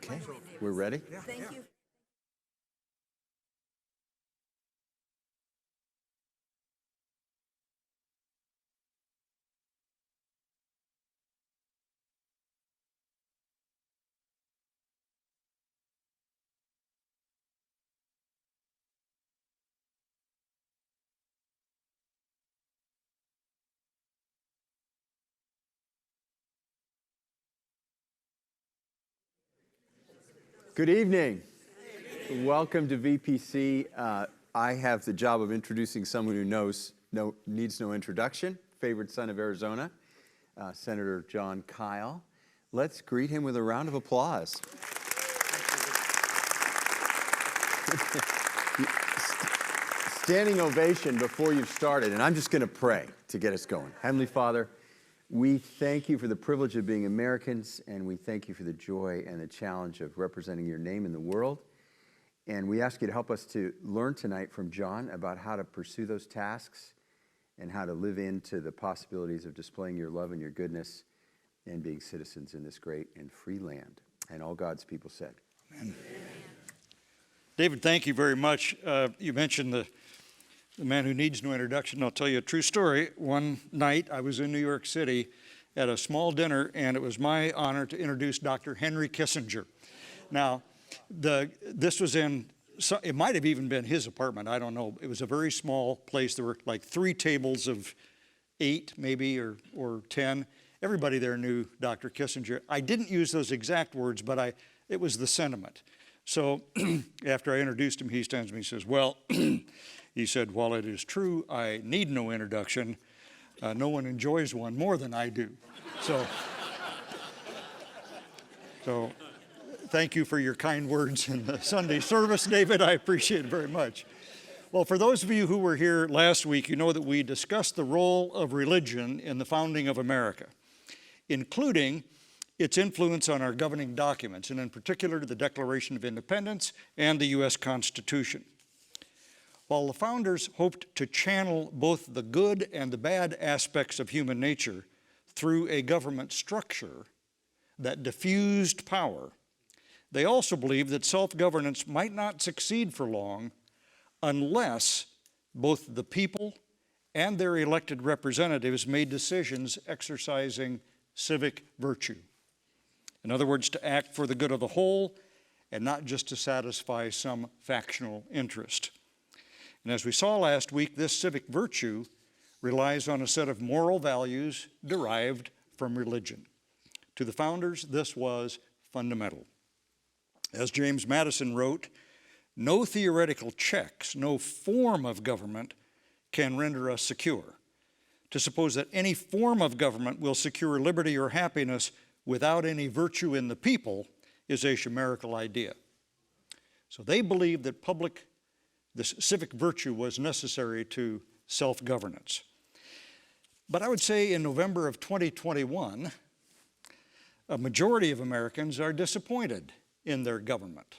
Okay, we're ready? Thank you. Good evening. Welcome to VPC. I have the job of introducing someone who needs no introduction, favorite son of Arizona, Senator John Kyle. Let's greet him with a round of applause. Standing ovation before you've started, and I'm just going to pray to get us going. Heavenly Father, we thank you for the privilege of being Americans, and we thank you for the joy and the challenge of representing your name in the world. And we ask you to help us to learn tonight from John about how to pursue those tasks and how to live into the possibilities of displaying your love and your goodness and being citizens in this great and free land. And all God's people said. Amen. David, thank you very much. You mentioned the man who needs no introduction. I'll tell you a true story. One night I was in New York City at a small dinner, and it was my honor to introduce Dr. Henry Kissinger. Now, this was it might have even been his apartment, I don't know. It was a very small place. There were like 3 tables of 8 maybe, or 10. Everybody there knew Dr. Kissinger. I didn't use those exact words, but it was the sentiment. So after I introduced him, he stands to me and says, well, he said, while it is true I need no introduction, no one enjoys one more than I do. So thank you for your kind words in the Sunday service, David. I appreciate it very much. Well, for those of you who were here last week, you know that we discussed the role of religion in the founding of America, including its influence on our governing documents, and in particular the Declaration of Independence and the U.S. Constitution. While the founders hoped to channel both the good and the bad aspects of human nature through a government structure that diffused power, they also believed that self-governance might not succeed for long unless both the people and their elected representatives made decisions exercising civic virtue. In other words, to act for the good of the whole and not just to satisfy some factional interest. And as we saw last week, this civic virtue relies on a set of moral values derived from religion. To the founders, this was fundamental. As James Madison wrote, no theoretical checks, no form of government can render us secure. To suppose that any form of government will secure liberty or happiness without any virtue in the people is a chimerical idea. So they believed that this civic virtue was necessary to self-governance. But I would say in November of 2021, a majority of Americans are disappointed in their government.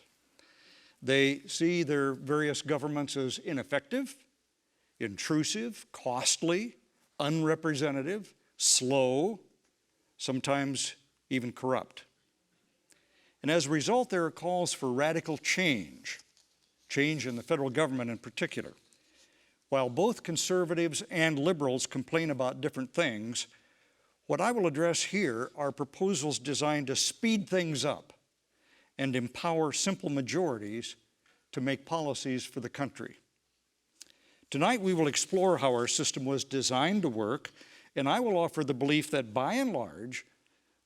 They see their various governments as ineffective, intrusive, costly, unrepresentative, slow, sometimes even corrupt. And as a result, there are calls for radical change in the federal government in particular. While both conservatives and liberals complain about different things, what I will address here are proposals designed to speed things up and empower simple majorities to make policies for the country. Tonight we will explore how our system was designed to work, and I will offer the belief that by and large,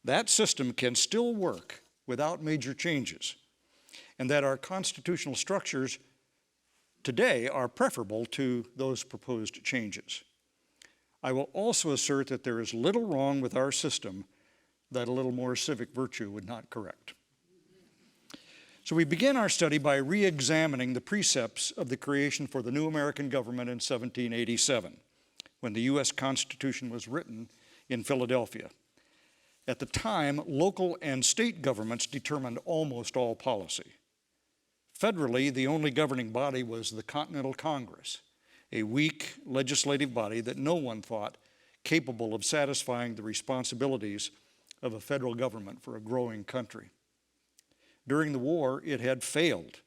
that system can still work without major changes, and that our constitutional structures today are preferable to those proposed changes. I will also assert that there is little wrong with our system that a little more civic virtue would not correct. So we begin our study by re-examining the precepts of the creation for the new American government in 1787, when the U.S. Constitution was written in Philadelphia. At the time, local and state governments determined almost all policy. Federally, the only governing body was the Continental Congress, a weak legislative body that no one thought capable of satisfying the responsibilities of a federal government for a growing country. During the war, it had failed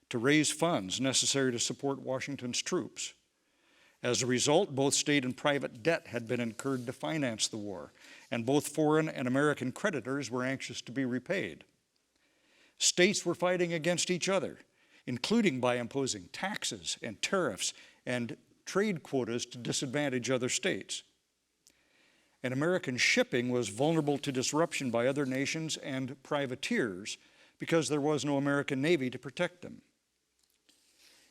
to raise funds necessary to support Washington's troops. As a result, both state and private debt had been incurred to finance the war, and both foreign and American creditors were anxious to be repaid. States were fighting against each other, including by imposing taxes and tariffs and trade quotas to disadvantage other states. And American shipping was vulnerable to disruption by other nations and privateers because there was no American Navy to protect them.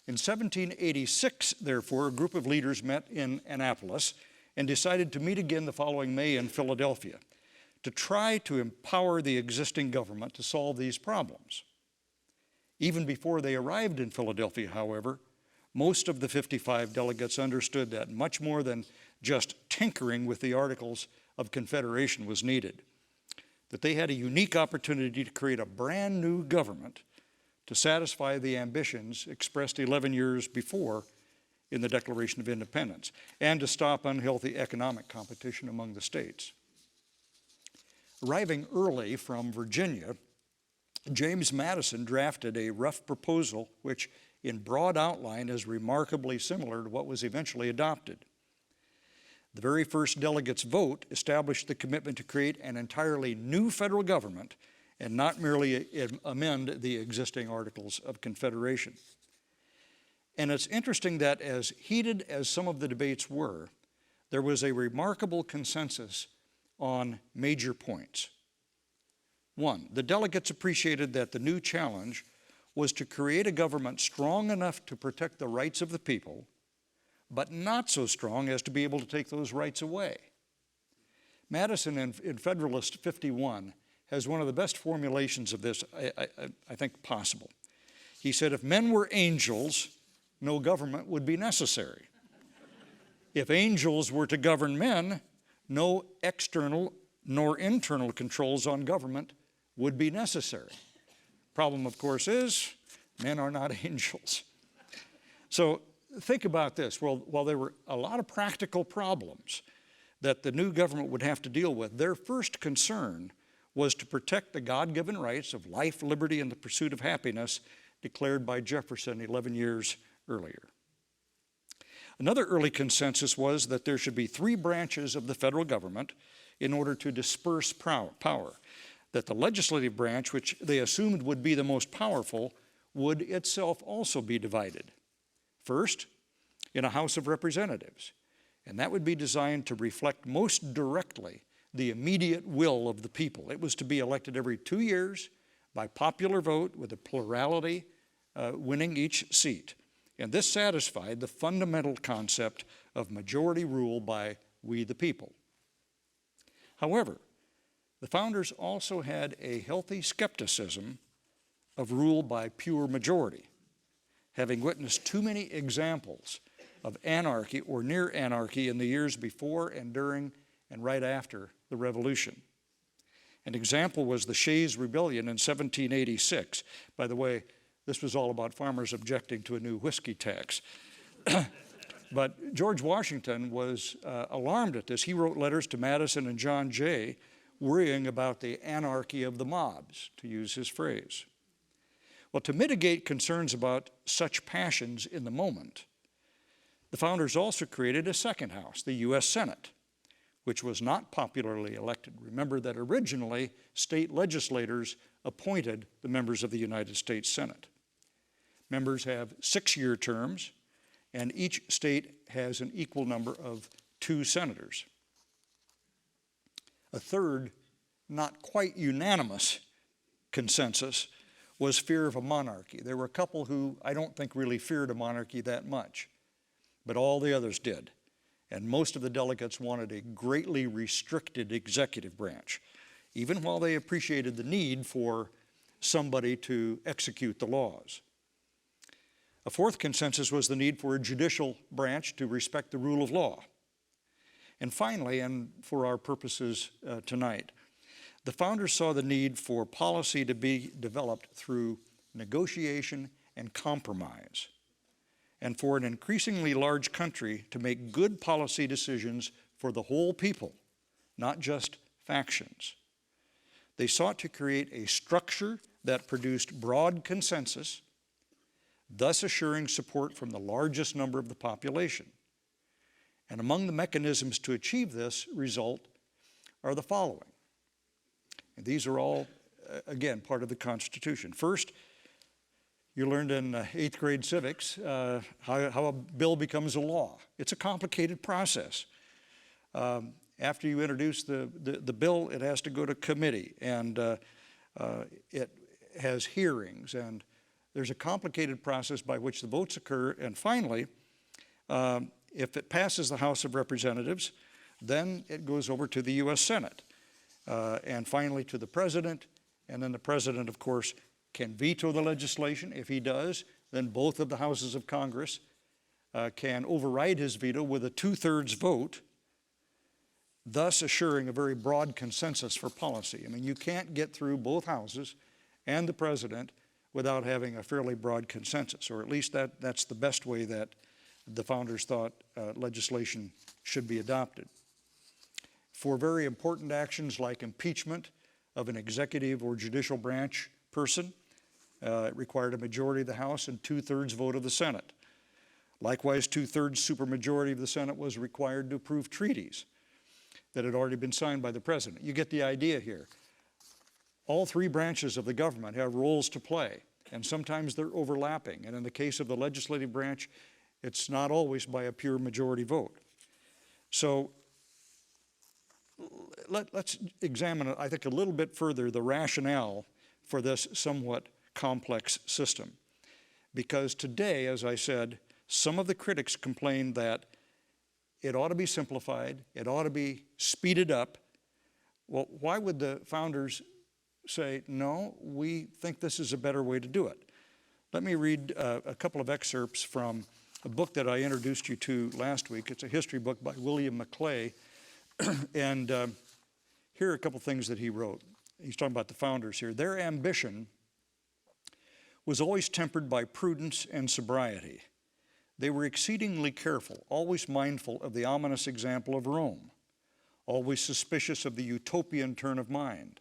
In 1786, therefore, a group of leaders met in Annapolis and decided to meet again the following May in Philadelphia to try to empower the existing government to solve these problems. Even before they arrived in Philadelphia, however, most of the 55 delegates understood that much more than just tinkering with the Articles of Confederation was needed, that they had a unique opportunity to create a brand new government to satisfy the ambitions expressed 11 years before in the Declaration of Independence, and to stop unhealthy economic competition among the states. Arriving early from Virginia, James Madison drafted a rough proposal which, in broad outline, is remarkably similar to what was eventually adopted. The very first delegates' vote established the commitment to create an entirely new federal government and not merely amend the existing Articles of Confederation. And it's interesting that as heated as some of the debates were, there was a remarkable consensus on major points. One, the delegates appreciated that the new challenge was to create a government strong enough to protect the rights of the people, but not so strong as to be able to take those rights away. Madison in Federalist 51 has one of the best formulations of this, I think, possible. He said, if men were angels, no government would be necessary. If angels were to govern men, no external nor internal controls on government would be necessary. Problem, of course, is men are not angels. So think about this. Well, while there were a lot of practical problems that the new government would have to deal with, their first concern was to protect the God-given rights of life, liberty, and the pursuit of happiness declared by Jefferson 11 years earlier. Another early consensus was that there should be 3 branches of the federal government in order to disperse power, that the legislative branch, which they assumed would be the most powerful, would itself also be divided. First, in a House of Representatives, and that would be designed to reflect most directly the immediate will of the people. It was to be elected every 2 years by popular vote with a plurality winning each seat. And this satisfied the fundamental concept of majority rule by we the people. However, the founders also had a healthy skepticism of rule by pure majority, having witnessed too many examples of anarchy or near anarchy in the years before and during and right after the Revolution. An example was the Shays' Rebellion in 1786. By the way, this was all about farmers objecting to a new whiskey tax. But George Washington was alarmed at this. He wrote letters to Madison and John Jay, worrying about the anarchy of the mobs, to use his phrase. Well, to mitigate concerns about such passions in the moment, the founders also created a second house, the U.S. Senate, which was not popularly elected. Remember that originally state legislators appointed the members of the United States Senate. Members have 6-year terms, and each state has an equal number of 2 senators. A third, not quite unanimous consensus was fear of a monarchy. There were a couple who I don't think really feared a monarchy that much, but all the others did. And most of the delegates wanted a greatly restricted executive branch, even while they appreciated the need for somebody to execute the laws. A fourth consensus was the need for a judicial branch to respect the rule of law. And finally, and for our purposes tonight, the founders saw the need for policy to be developed through negotiation and compromise, and for an increasingly large country to make good policy decisions for the whole people, not just factions. They sought to create a structure that produced broad consensus, thus assuring support from the largest number of the population. And among the mechanisms to achieve this result are the following. And these are all, again, part of the Constitution. First, you learned in 8th grade civics how a bill becomes a law. It's a complicated process. After you introduce the bill, it has to go to committee, and it has hearings, and there's a complicated process by which the votes occur. And finally, if it passes the House of Representatives, then it goes over to the U.S. Senate, and finally to the President, and then the President, of course, can veto the legislation. If he does, then both of the houses of Congress can override his veto with a 2/3 vote, thus assuring a very broad consensus for policy. I mean, you can't get through both houses and the President without having a fairly broad consensus, or at least that's the best way that the founders thought legislation should be adopted. For very important actions like impeachment of an executive or judicial branch person, it required a majority of the House and 2/3 vote of the Senate. Likewise, 2/3 supermajority of the Senate was required to approve treaties that had already been signed by the President. You get the idea here. All three branches of the government have roles to play, and sometimes they're overlapping. And in the case of the legislative branch, it's not always by a pure majority vote. So let's examine, I think, a little bit further the rationale for this somewhat complex system. Because today, as I said, some of the critics complain that it ought to be simplified, it ought to be speeded up. Well, why would the founders say, no, we think this is a better way to do it? Let me read a couple of excerpts from a book that I introduced you to last week. It's a history book by William Maclay. And here are a couple things that he wrote. He's talking about the founders here. Their ambition was always tempered by prudence and sobriety. They were exceedingly careful, always mindful of the ominous example of Rome, always suspicious of the utopian turn of mind,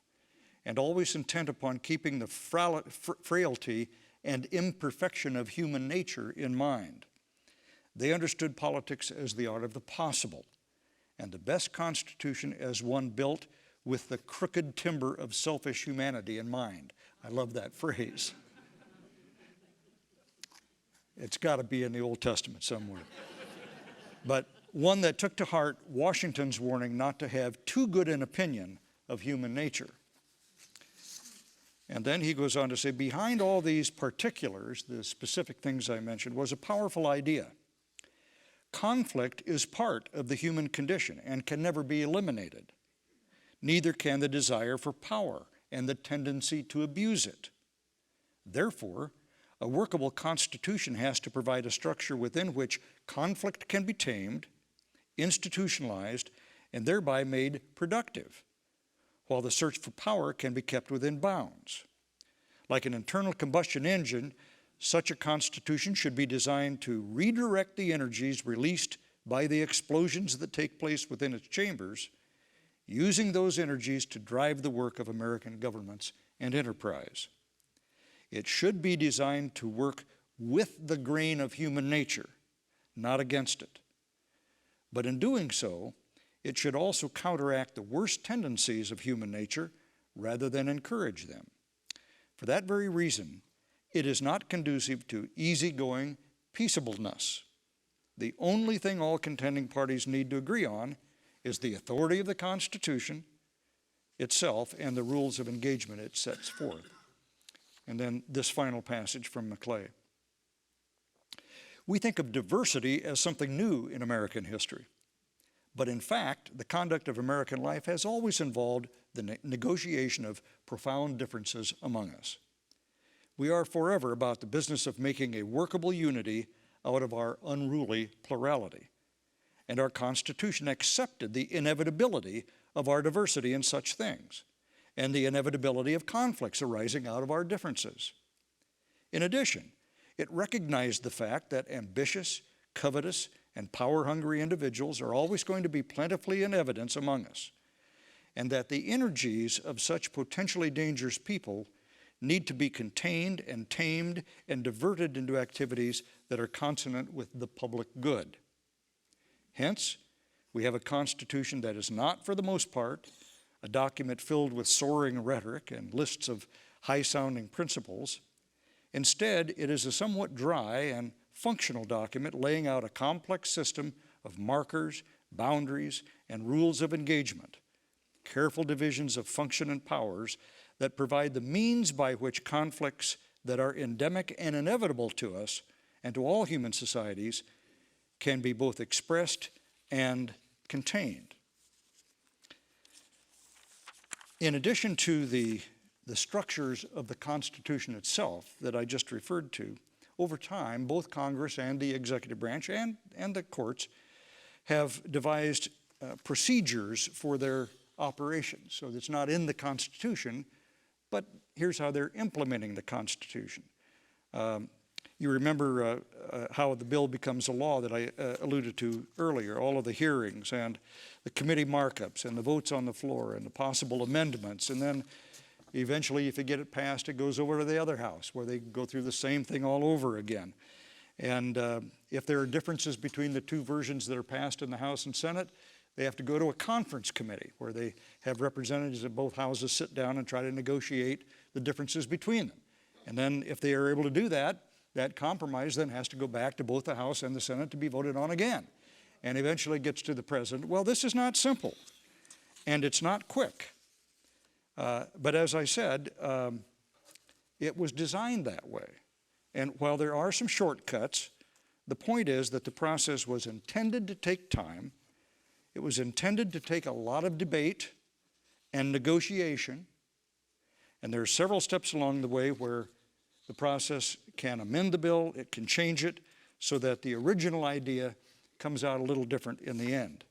and always intent upon keeping the frailty and imperfection of human nature in mind. They understood politics as the art of the possible, and the best constitution as one built with the crooked timber of selfish humanity in mind. I love that phrase. It's got to be in the Old Testament somewhere. But one that took to heart Washington's warning not to have too good an opinion of human nature. And then he goes on to say, behind all these particulars, the specific things I mentioned, was a powerful idea. Conflict is part of the human condition and can never be eliminated. Neither can the desire for power and the tendency to abuse it. Therefore, a workable constitution has to provide a structure within which conflict can be tamed, institutionalized, and thereby made productive, while the search for power can be kept within bounds. Like an internal combustion engine, such a constitution should be designed to redirect the energies released by the explosions that take place within its chambers, using those energies to drive the work of American governments and enterprise. It should be designed to work with the grain of human nature, not against it. But in doing so, it should also counteract the worst tendencies of human nature rather than encourage them. For that very reason, it is not conducive to easygoing peaceableness. The only thing all contending parties need to agree on is the authority of the Constitution itself and the rules of engagement it sets forth. And then this final passage from Maclay. We think of diversity as something new in American history. But in fact, the conduct of American life has always involved the negotiation of profound differences among us. We are forever about the business of making a workable unity out of our unruly plurality. And our Constitution accepted the inevitability of our diversity in such things, and the inevitability of conflicts arising out of our differences. In addition, it recognized the fact that ambitious, covetous, and power-hungry individuals are always going to be plentifully in evidence among us, and that the energies of such potentially dangerous people need to be contained and tamed and diverted into activities that are consonant with the public good. Hence, we have a Constitution that is not, for the most part, a document filled with soaring rhetoric and lists of high-sounding principles. Instead, it is a somewhat dry and functional document laying out a complex system of markers, boundaries, and rules of engagement, careful divisions of function and powers that provide the means by which conflicts that are endemic and inevitable to us and to all human societies can be both expressed and contained. In addition to the structures of the Constitution itself that I just referred to, over time, both Congress and the executive branch and the courts have devised procedures for their operations. So it's not in the Constitution, but here's how they're implementing the Constitution. You remember how the bill becomes a law that I alluded to earlier, all of the hearings and the committee markups and the votes on the floor and the possible amendments. And then eventually, if you get it passed, it goes over to the other house where they go through the same thing all over again. And if there are differences between the two versions that are passed in the House and Senate, they have to go to a conference committee where they have representatives of both houses sit down and try to negotiate the differences between them. And then if they are able to do that, that compromise then has to go back to both the House and the Senate to be voted on again. And eventually gets to the President. Well, this is not simple, and it's not quick. But as I said, it was designed that way. And while there are some shortcuts, the point is that the process was intended to take time. It was intended to take a lot of debate and negotiation. And there are several steps along the way where the process can amend the bill, it can change it, so that the original idea comes out a little different in the end.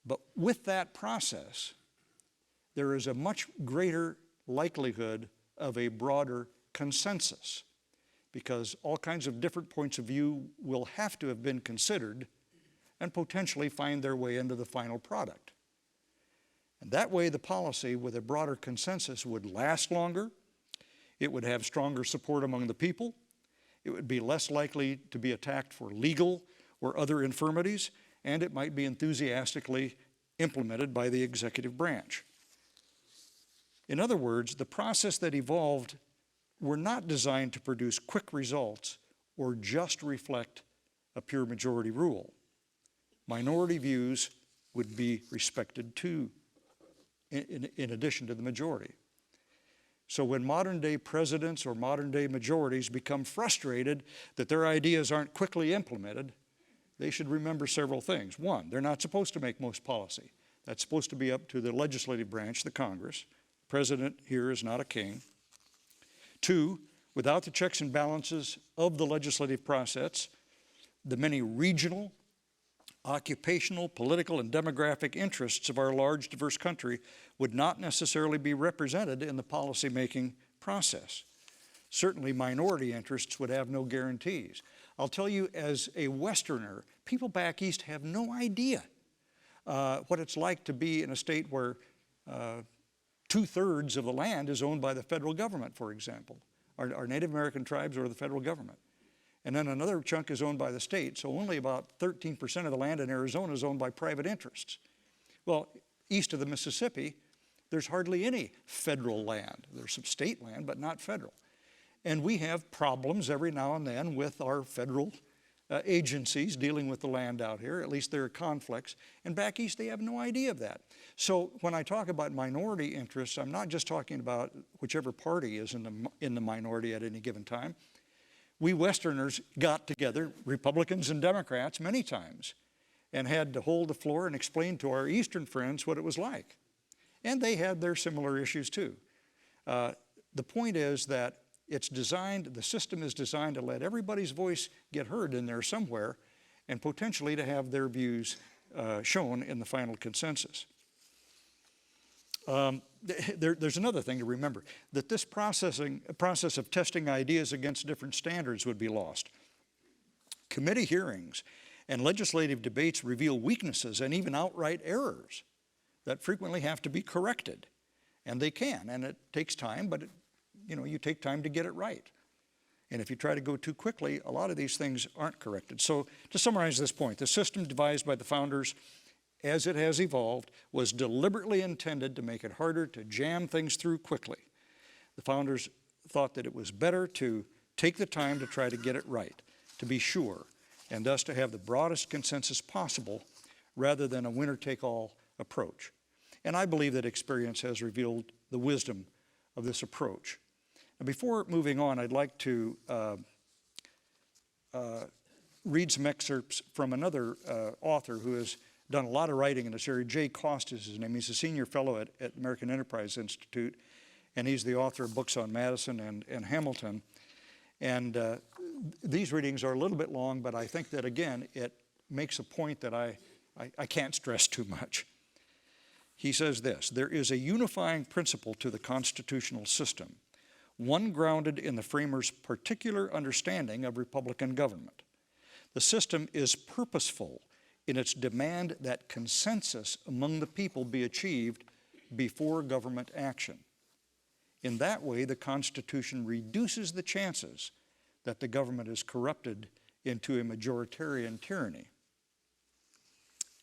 But with that process, there is a much greater likelihood of a broader consensus, because all kinds of different points of view will have to have been considered and potentially find their way into the final product. And that way, the policy with a broader consensus would last longer, it would have stronger support among the people, it would be less likely to be attacked for legal or other infirmities, and it might be enthusiastically implemented by the executive branch. In other words, the process that evolved were not designed to produce quick results or just reflect a pure majority rule. Minority views would be respected too, in addition to the majority. So when modern day presidents or modern day majorities become frustrated that their ideas aren't quickly implemented, they should remember several things. One, they're not supposed to make most policy. That's supposed to be up to the legislative branch, the Congress. The president here is not a king. Two, without the checks and balances of the legislative process, the many regional, occupational, political, and demographic interests of our large, diverse country would not necessarily be represented in the policymaking process. Certainly, minority interests would have no guarantees. I'll tell you, as a Westerner, people back east have no idea what it's like to be in a state where 2/3 of the land is owned by the federal government, for example. Our Native American tribes are the federal government. And then another chunk is owned by the state, so only about 13% of the land in Arizona is owned by private interests. Well, east of the Mississippi, there's hardly any federal land. There's some state land, but not federal. And we have problems every now and then with our federal agencies dealing with the land out here. At least there are conflicts. And back east, they have no idea of that. So when I talk about minority interests, I'm not just talking about whichever party is in the minority at any given time. We Westerners got together, Republicans and Democrats, many times, and had to hold the floor and explain to our Eastern friends what it was like. And they had their similar issues too. The point is that the system is designed to let everybody's voice get heard in there somewhere and potentially to have their views shown in the final consensus. There's another thing to remember, that this process of testing ideas against different standards would be lost. Committee hearings and legislative debates reveal weaknesses and even outright errors that frequently have to be corrected. And they can, and it takes time, but you take time to get it right. And if you try to go too quickly, a lot of these things aren't corrected. So to summarize this point, the system devised by the founders as it has evolved was deliberately intended to make it harder to jam things through quickly. The founders thought that it was better to take the time to try to get it right, to be sure, and thus to have the broadest consensus possible rather than a winner-take-all approach. And I believe that experience has revealed the wisdom of this approach. Now, before moving on, I'd like to read some excerpts from another author who has done a lot of writing in this area. Jay Cost is his name. He's a senior fellow at American Enterprise Institute, and he's the author of books on Madison and Hamilton. And these readings are a little bit long, but I think that, again, it makes a point that I can't stress too much. He says this: there is a unifying principle to the constitutional system, one grounded in the framers' particular understanding of Republican government. The system is purposeful in its demand that consensus among the people be achieved before government action. In that way, the Constitution reduces the chances that the government is corrupted into a majoritarian tyranny.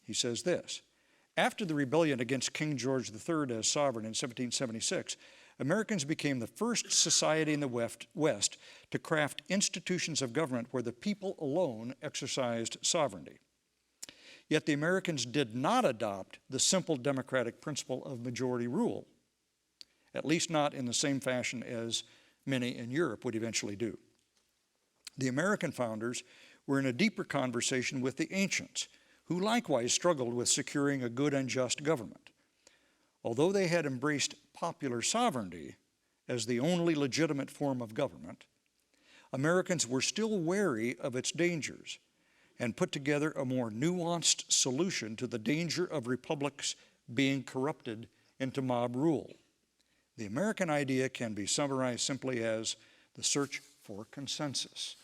He says this: after the rebellion against King George III as sovereign in 1776, Americans became the first society in the West to craft institutions of government where the people alone exercised sovereignty. Yet the Americans did not adopt the simple democratic principle of majority rule, at least not in the same fashion as many in Europe would eventually do. The American founders were in a deeper conversation with the ancients, who likewise struggled with securing a good and just government. Although they had embraced popular sovereignty as the only legitimate form of government, Americans were still wary of its dangers and put together a more nuanced solution to the danger of republics being corrupted into mob rule. The American idea can be summarized simply as the search for consensus.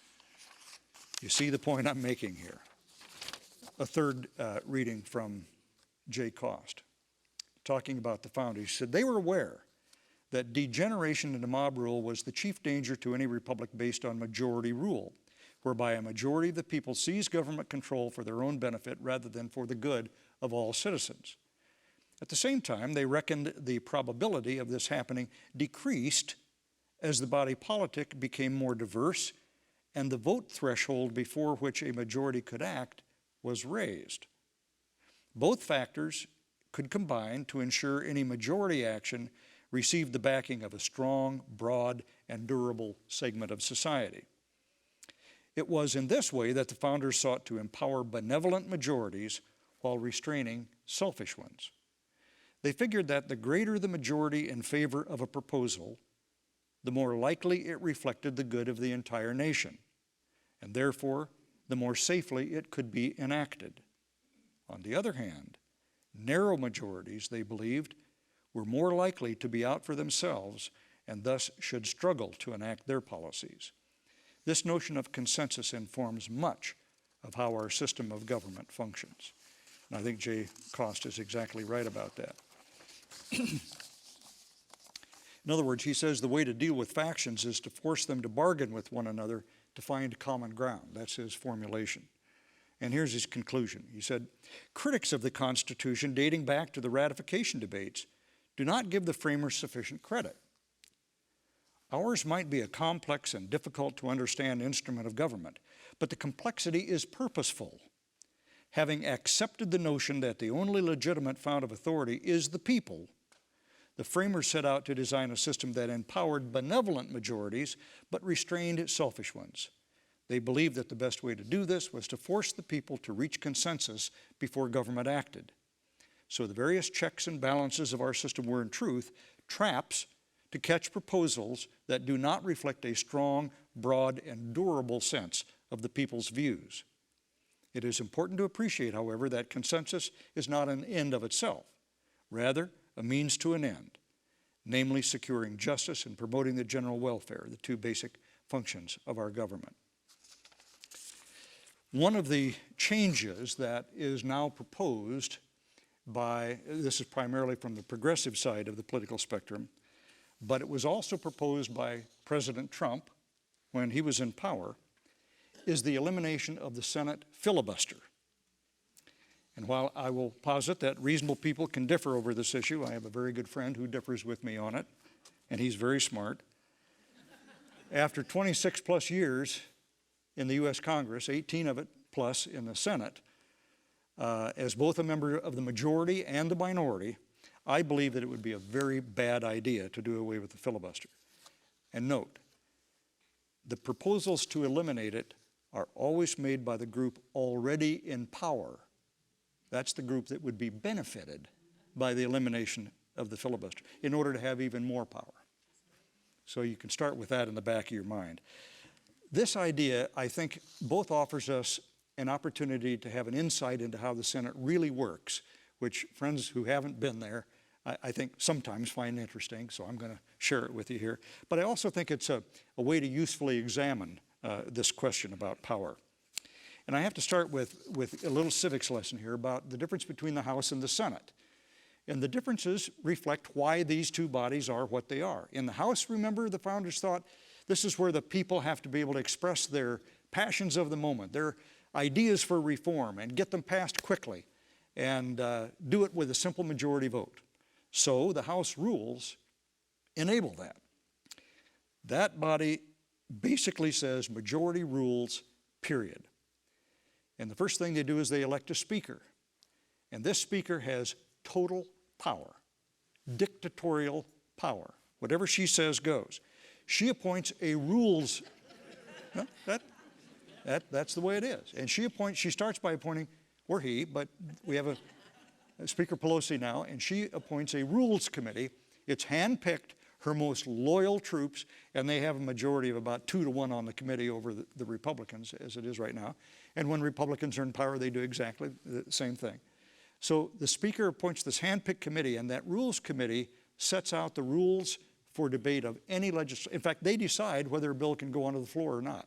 You see the point I'm making here. A third reading from Jay Cost, talking about the founders. He said they were aware that degeneration into mob rule was the chief danger to any republic based on majority rule, whereby a majority of the people seize government control for their own benefit rather than for the good of all citizens. At the same time, they reckoned the probability of this happening decreased as the body politic became more diverse and the vote threshold before which a majority could act was raised. Both factors could combine to ensure any majority action received the backing of a strong, broad, and durable segment of society. It was in this way that the founders sought to empower benevolent majorities while restraining selfish ones. They figured that the greater the majority in favor of a proposal, the more likely it reflected the good of the entire nation, and therefore the more safely it could be enacted. On the other hand, narrow majorities, they believed, were more likely to be out for themselves and thus should struggle to enact their policies. This notion of consensus informs much of how our system of government functions. And I think Jay Cost is exactly right about that. In other words, he says the way to deal with factions is to force them to bargain with one another to find common ground. That's his formulation. And here's his conclusion. He said, critics of the Constitution dating back to the ratification debates do not give the framers sufficient credit. Ours might be a complex and difficult to understand instrument of government, but the complexity is purposeful. Having accepted the notion that the only legitimate fount of authority is the people, the framers set out to design a system that empowered benevolent majorities but restrained selfish ones. They believed that the best way to do this was to force the people to reach consensus before government acted. So the various checks and balances of our system were in truth traps to catch proposals that do not reflect a strong, broad, and durable sense of the people's views. It is important to appreciate, however, that consensus is not an end of itself, rather a means to an end, namely securing justice and promoting the general welfare, the two basic functions of our government. One of the changes that is now proposed this is primarily from the progressive side of the political spectrum, but it was also proposed by President Trump when he was in power, is the elimination of the Senate filibuster. And while I will posit that reasonable people can differ over this issue, I have a very good friend who differs with me on it, and he's very smart. After 26 plus years in the U.S. Congress, 18 of it plus in the Senate, as both a member of the majority and the minority, I believe that it would be a very bad idea to do away with the filibuster. And note, the proposals to eliminate it are always made by the group already in power. That's the group that would be benefited by the elimination of the filibuster in order to have even more power. So you can start with that in the back of your mind. This idea, I think, both offers us an opportunity to have an insight into how the Senate really works, which friends who haven't been there, I think sometimes find interesting, so I'm going to share it with you here. But I also think it's a way to usefully examine this question about power. And I have to start with a little civics lesson here about the difference between the House and the Senate. And the differences reflect why these two bodies are what they are. In the House, remember, the founders thought this is where the people have to be able to express their passions of the moment, their ideas for reform, and get them passed quickly, and do it with a simple majority vote. So the House rules enable that. That body basically says majority rules, period. And the first thing they do is they elect a speaker. And this speaker has total power, dictatorial power. Whatever she says goes. She appoints a rules, no, that's the way it is. And she starts by appointing, or he, but we have a Speaker Pelosi now, and she appoints a rules committee. It's handpicked, her most loyal troops, and they have a majority of about 2-1 on the committee over the Republicans, as it is right now. And when Republicans are in power, they do exactly the same thing. So the Speaker appoints this handpicked committee, and that rules committee sets out the rules for debate of any legislation. In fact, they decide whether a bill can go onto the floor or not.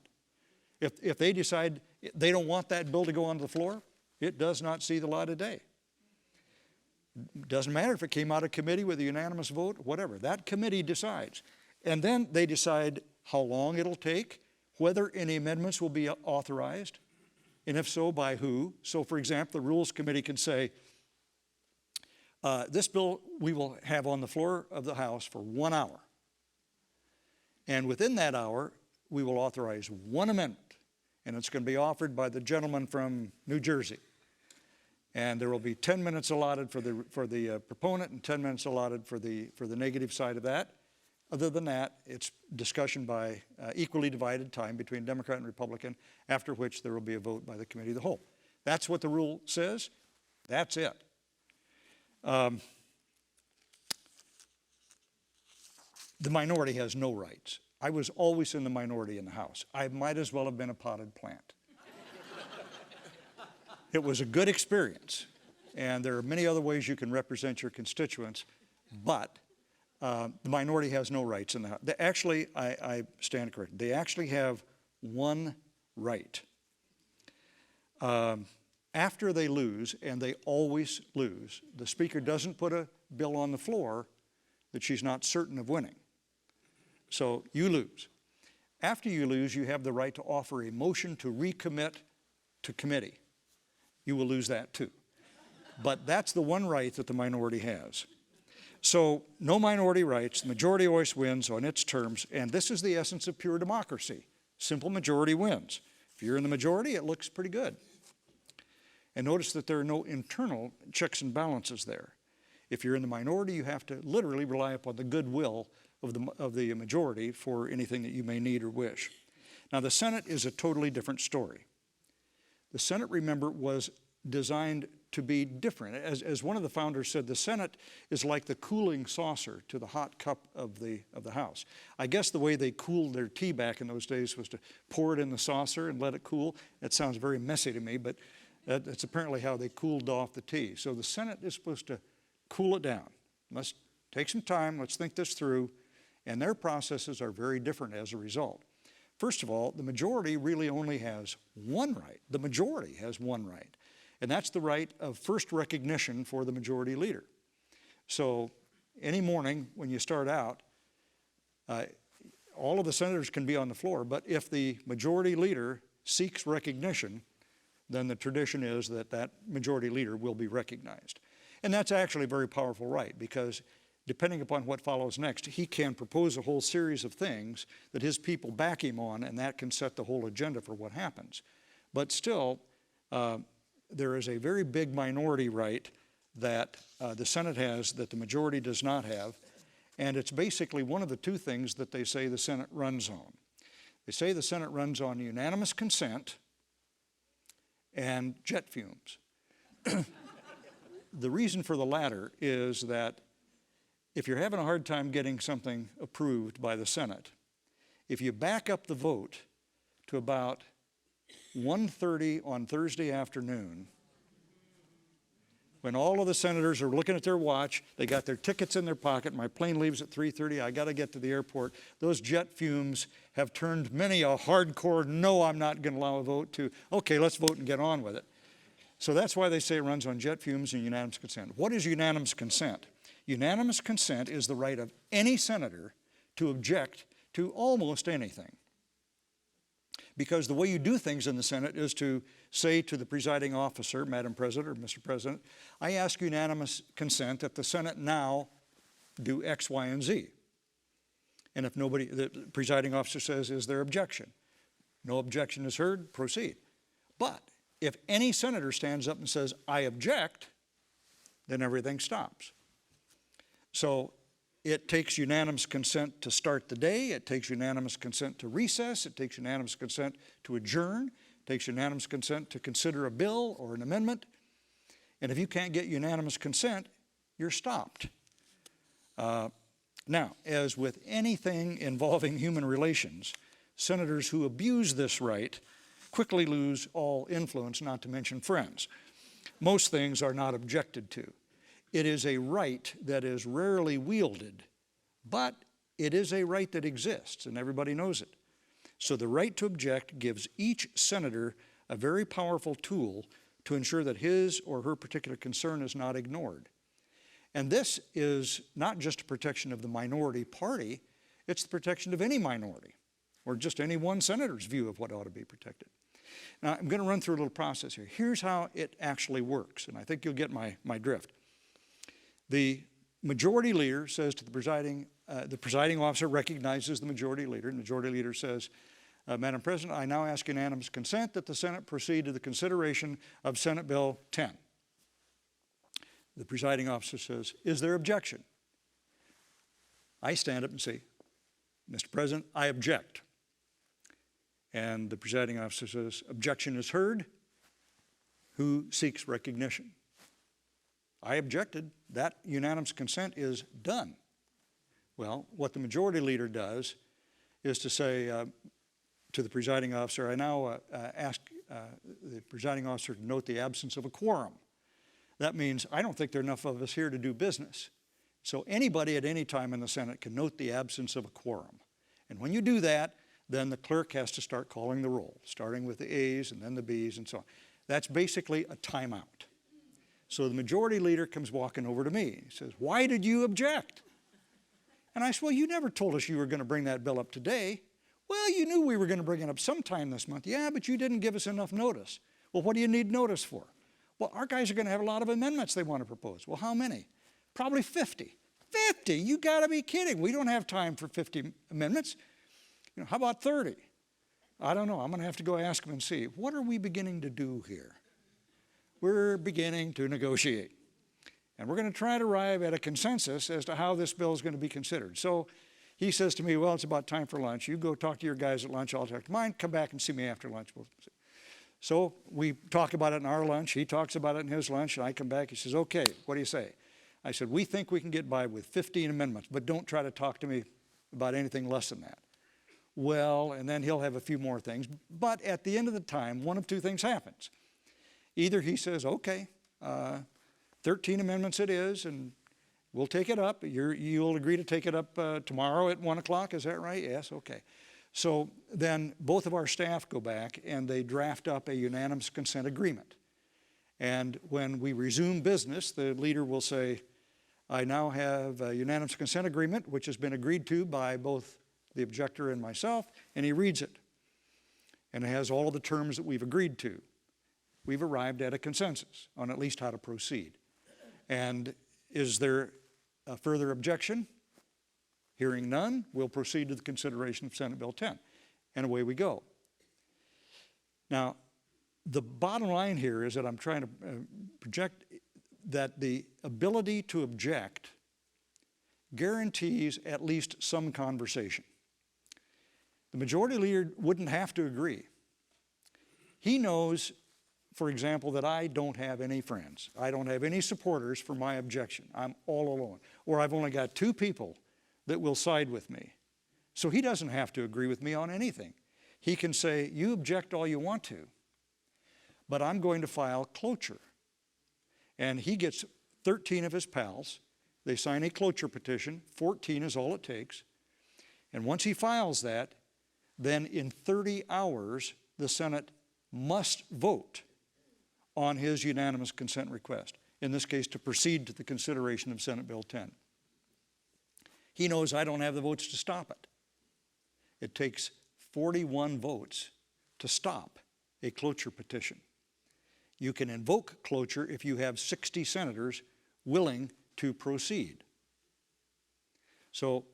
If they decide they don't want that bill to go onto the floor, it does not see the light of day. Doesn't matter if it came out of committee with a unanimous vote, whatever. That committee decides. And then they decide how long it'll take, whether any amendments will be authorized, and if so, by who. So, for example, the Rules Committee can say, this bill we will have on the floor of the House for 1 hour. And within that hour, we will authorize one amendment, and it's going to be offered by the gentleman from New Jersey. And there will be 10 minutes allotted for the proponent and 10 minutes allotted for the negative side of that. Other than that, it's discussion by equally divided time between Democrat and Republican, after which there will be a vote by the committee of the whole. That's what the rule says. That's it. The minority has no rights. I was always in the minority in the House. I might as well have been a potted plant. It was a good experience, and there are many other ways you can represent your constituents, but the minority has no rights in the House. Actually, I stand corrected. They actually have one right. After they lose, and they always lose, the Speaker doesn't put a bill on the floor that she's not certain of winning. So you lose. After you lose, you have the right to offer a motion to recommit to committee. You will lose that too. But that's the one right that the minority has. So no minority rights, the majority always wins on its terms, and this is the essence of pure democracy. Simple majority wins. If you're in the majority, it looks pretty good. And notice that there are no internal checks and balances there. If you're in the minority, you have to literally rely upon the goodwill of the majority for anything that you may need or wish. Now the Senate is a totally different story. The Senate, remember, was designed to be different. As one of the founders said, the Senate is like the cooling saucer to the hot cup of the House. I guess the way they cooled their tea back in those days was to pour it in the saucer and let it cool. That sounds very messy to me, but that's apparently how they cooled off the tea. So the Senate is supposed to cool it down. Let's take some time, let's think this through, and their processes are very different as a result. First of all, the majority really only has one right. The majority has one right, And that's the right of first recognition for the majority leader. So any morning when you start out, all of the senators can be on the floor, but if the majority leader seeks recognition, then the tradition is that that majority leader will be recognized. And that's actually a very powerful right, because depending upon what follows next, he can propose a whole series of things that his people back him on, and that can set the whole agenda for what happens. But still, there is a very big minority right that the Senate has that the majority does not have, and it's basically one of the two things that they say the Senate runs on. They say the Senate runs on unanimous consent and jet fumes. The reason for the latter is that if you're having a hard time getting something approved by the Senate, if you back up the vote to about 1:30 on Thursday afternoon, when all of the senators are looking at their watch, they got their tickets in their pocket, my plane leaves at 3:30, I got to get to the airport, those jet fumes have turned many a hardcore, no, I'm not going to allow a vote, to, okay, let's vote and get on with it. So that's why they say it runs on jet fumes and unanimous consent. What is unanimous consent? Unanimous consent is the right of any senator to object to almost anything. Because the way you do things in the Senate is to say to the presiding officer, Madam President or Mr. President, I ask unanimous consent that the Senate now do X, Y, and Z. And if nobody, the presiding officer says, is there objection? No objection is heard, proceed. But if any senator stands up and says, I object, then everything stops. So it takes unanimous consent to start the day, it takes unanimous consent to recess, it takes unanimous consent to adjourn, it takes unanimous consent to consider a bill or an amendment. And if you can't get unanimous consent, you're stopped. Now, as with anything involving human relations, senators who abuse this right quickly lose all influence, not to mention friends. Most things are not objected to. It is a right that is rarely wielded, but it is a right that exists, and everybody knows it. So the right to object gives each senator a very powerful tool to ensure that his or her particular concern is not ignored. And this is not just a protection of the minority party, it's the protection of any minority, or just any one senator's view of what ought to be protected. Now, I'm going to run through a little process here. Here's how it actually works, and I think you'll get my drift. The majority leader says to the presiding officer recognizes the majority leader, and the majority leader says, Madam President, I now ask unanimous consent that the Senate proceed to the consideration of Senate Bill 10. The presiding officer says, is there objection? I stand up and say, Mr. President, I object. And the presiding officer says, objection is heard. Who seeks recognition? I objected. That unanimous consent is done. Well, what the majority leader does is to say to the presiding officer, I now ask the presiding officer to note the absence of a quorum. That means I don't think there are enough of us here to do business. So anybody at any time in the Senate can note the absence of a quorum. And when you do that, then the clerk has to start calling the roll, starting with the A's and then the B's and so on. That's basically a timeout. So the majority leader comes walking over to me. He says, why did you object? And I said, well, you never told us you were going to bring that bill up today. Well, you knew we were going to bring it up sometime this month. Yeah, but you didn't give us enough notice. Well, what do you need notice for? Well, our guys are going to have a lot of amendments they want to propose. Well, how many? Probably 50. 50? You got to be kidding. We don't have time for 50 amendments. How about 30? I don't know. I'm going to have to go ask them and see. What are we beginning to do here? We're beginning to negotiate. And we're going to try to arrive at a consensus as to how this bill is going to be considered. So he says to me, well, it's about time for lunch. You go talk to your guys at lunch. I'll talk to mine. Come back and see me after lunch. So we talk about it in our lunch. He talks about it in his lunch. And I come back. He says, okay, what do you say? I said, we think we can get by with 15 amendments, but don't try to talk to me about anything less than that. Well, and then he'll have a few more things. But at the end of the time, one of two things happens. Either he says, okay, 13 amendments it is, and we'll take it up. You'll agree to take it up tomorrow at 1 o'clock, is that right? Yes, okay. So then both of our staff go back and they draft up a unanimous consent agreement. And when we resume business, the leader will say, I now have a unanimous consent agreement, which has been agreed to by both the objector and myself, and he reads it. And it has all of the terms that we've agreed to. We've arrived at a consensus on at least how to proceed. And is there a further objection? Hearing none, we'll proceed to the consideration of Senate Bill 10. And away we go. Now, the bottom line here is that I'm trying to project that the ability to object guarantees at least some conversation. The majority leader wouldn't have to agree. He knows, for example, that I don't have any friends. I don't have any supporters for my objection. I'm all alone. Or I've only got 2 people that will side with me. So he doesn't have to agree with me on anything. He can say, you object all you want to, but I'm going to file cloture. And he gets 13 of his pals. They sign a cloture petition. 14 is all it takes. And once he files that, then in 30 hours, the Senate must vote on his unanimous consent request, in this case to proceed to the consideration of Senate Bill 10. He knows I don't have the votes to stop it. It takes 41 votes to stop a cloture petition. You can invoke cloture if you have 60 senators willing to proceed. So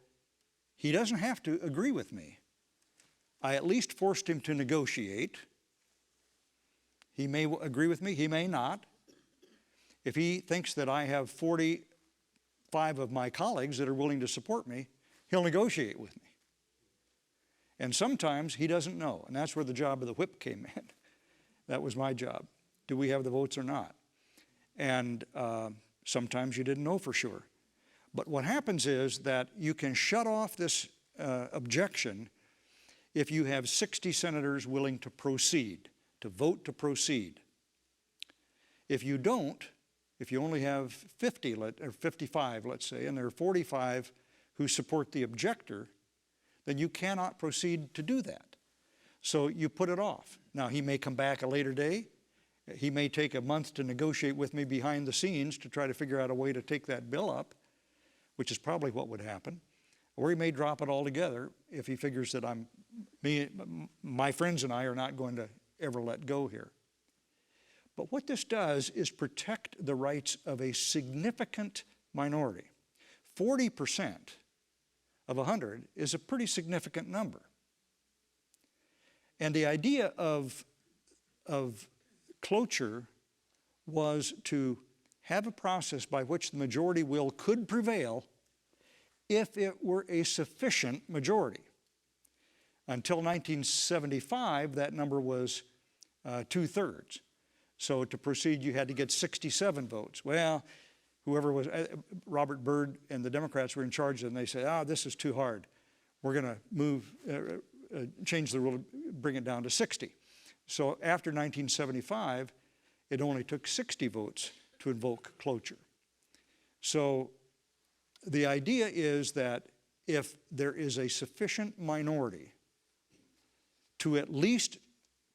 he doesn't have to agree with me. I at least forced him to negotiate. He may agree with me, he may not. If he thinks that I have 45 of my colleagues that are willing to support me, he'll negotiate with me. And sometimes he doesn't know, and that's where the job of the whip came in. That was my job. Do we have the votes or not? And sometimes you didn't know for sure. But what happens is that you can shut off this objection if you have 60 senators willing to proceed, to vote to proceed. If you don't, if you only have 50 or 55, let's say, and there are 45 who support the objector, then you cannot proceed to do that. So you put it off. Now, he may come back a later day. He may take a month to negotiate with me behind the scenes to try to figure out a way to take that bill up, which is probably what would happen. Or he may drop it altogether if he figures that my friends and I are not going to ever let go here. But what this does is protect the rights of a significant minority. 40% of 100 is a pretty significant number. And the idea of cloture was to have a process by which the majority will could prevail if it were a sufficient majority. Until 1975, that number was 2/3. So to proceed, you had to get 67 votes. Well, whoever was, Robert Byrd and the Democrats were in charge, and they said, this is too hard. We're going to change the rule, bring it down to 60. So after 1975, it only took 60 votes to invoke cloture. So the idea is that if there is a sufficient minority to at least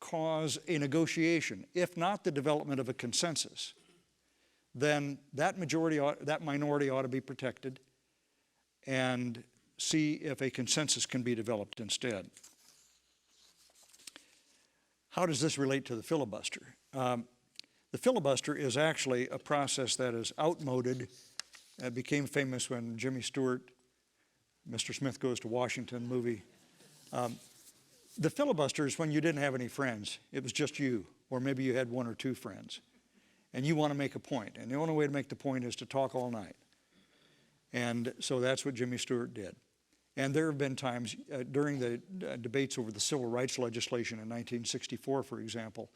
cause a negotiation, if not the development of a consensus, then that minority ought to be protected and see if a consensus can be developed instead. How does this relate to the filibuster? The filibuster is actually a process that is outmoded. It became famous when Jimmy Stewart, Mr. Smith Goes to Washington movie. The filibuster is when you didn't have any friends. It was just you, or maybe you had 1 or 2 friends. And you want to make a point. And the only way to make the point is to talk all night. And so that's what Jimmy Stewart did. And there have been times during the debates over the civil rights legislation in 1964, for example,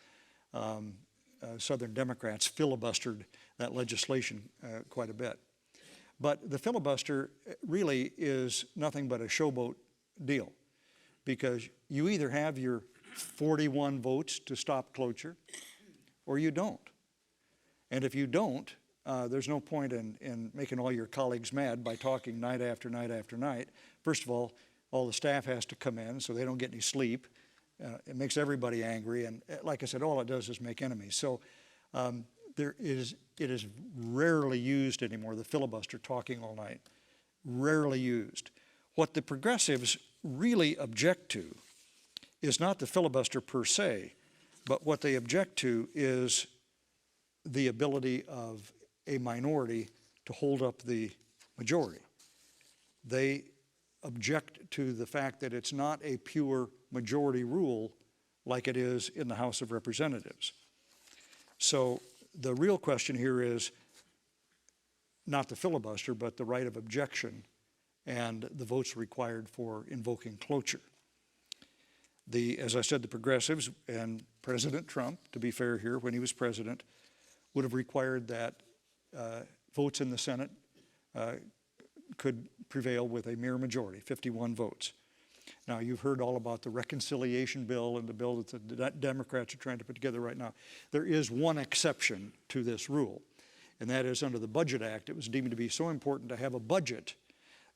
Southern Democrats filibustered that legislation quite a bit. But the filibuster really is nothing but a showboat deal, because you either have your 41 votes to stop cloture or you don't. And if you don't, there's no point in making all your colleagues mad by talking night after night after night. First of all the staff has to come in so they don't get any sleep. It makes everybody angry, and like I said, all it does is make enemies. So it is rarely used anymore, the filibuster, talking all night, rarely used. What the progressives really object to is not the filibuster per se, but what they object to is the ability of a minority to hold up the majority. They object to the fact that it's not a pure majority rule like it is in the House of Representatives. So the real question here is not the filibuster, but the right of objection and the votes required for invoking cloture. As I said, the progressives and President Trump, to be fair here, when he was president, would have required that votes in the Senate could prevail with a mere majority, 51 votes. Now, you've heard all about the reconciliation bill and the bill that the Democrats are trying to put together right now. There is one exception to this rule, and that is under the Budget Act. It was deemed to be so important to have a budget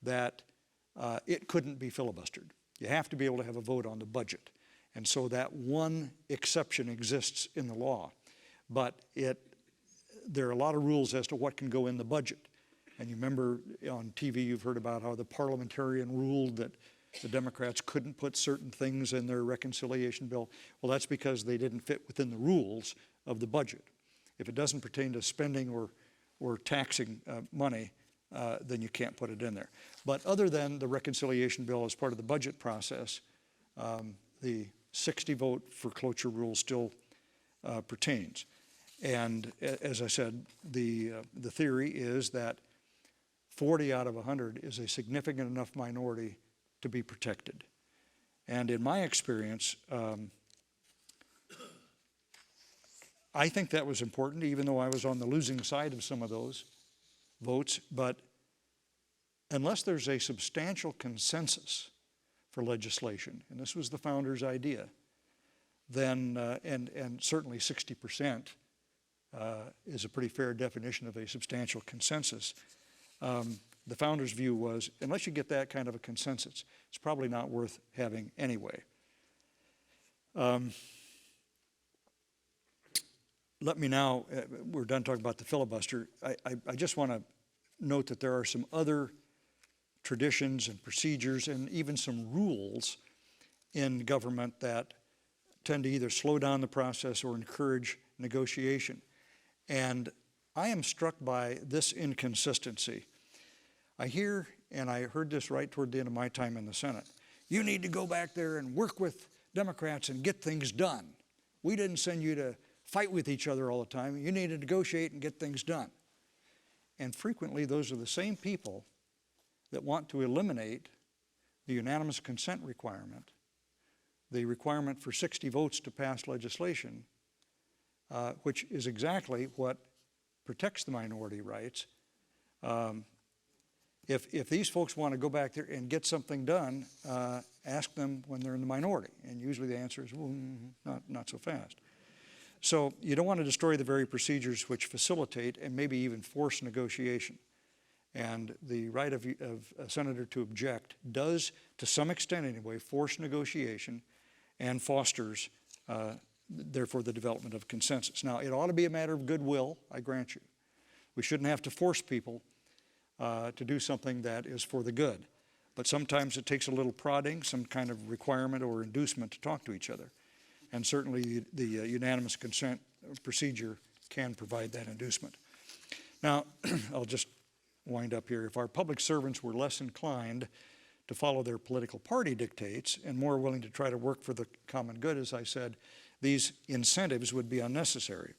that it couldn't be filibustered. You have to be able to have a vote on the budget. And so that one exception exists in the law. But there are a lot of rules as to what can go in the budget. And you remember on TV you've heard about how the parliamentarian ruled that the Democrats couldn't put certain things in their reconciliation bill. Well, that's because they didn't fit within the rules of the budget. If it doesn't pertain to spending or taxing money, then you can't put it in there. But other than the reconciliation bill as part of the budget process, the 60-vote for cloture rule still pertains. And as I said, the theory is that 40 out of 100 is a significant enough minority to be protected. And in my experience, I think that was important, even though I was on the losing side of some of those votes. But unless there's a substantial consensus for legislation, and this was the founders' idea, then, and certainly 60% is a pretty fair definition of a substantial consensus. The founders' view was, unless you get that kind of a consensus, it's probably not worth having anyway. Let me now, we're done talking about the filibuster. I just want to note that there are some other traditions and procedures and even some rules in government that tend to either slow down the process or encourage negotiation. And I am struck by this inconsistency. I hear, and I heard this right toward the end of my time in the Senate, you need to go back there and work with Democrats and get things done. We didn't send you to fight with each other all the time. You need to negotiate and get things done. And frequently, those are the same people that want to eliminate the unanimous consent requirement, the requirement for 60 votes to pass legislation, which is exactly what protects the minority rights. If these folks want to go back there and get something done, ask them when they're in the minority. And usually the answer is, well, not so fast. So you don't want to destroy the very procedures which facilitate and maybe even force negotiation. And the right of a senator to object does, to some extent anyway, force negotiation and fosters, therefore, the development of consensus. Now, it ought to be a matter of goodwill, I grant you. We shouldn't have to force people to do something that is for the good. But sometimes it takes a little prodding, some kind of requirement or inducement to talk to each other. And certainly the unanimous consent procedure can provide that inducement. Now, I'll just wind up here. If our public servants were less inclined to follow their political party dictates and more willing to try to work for the common good, as I said, these incentives would be unnecessary.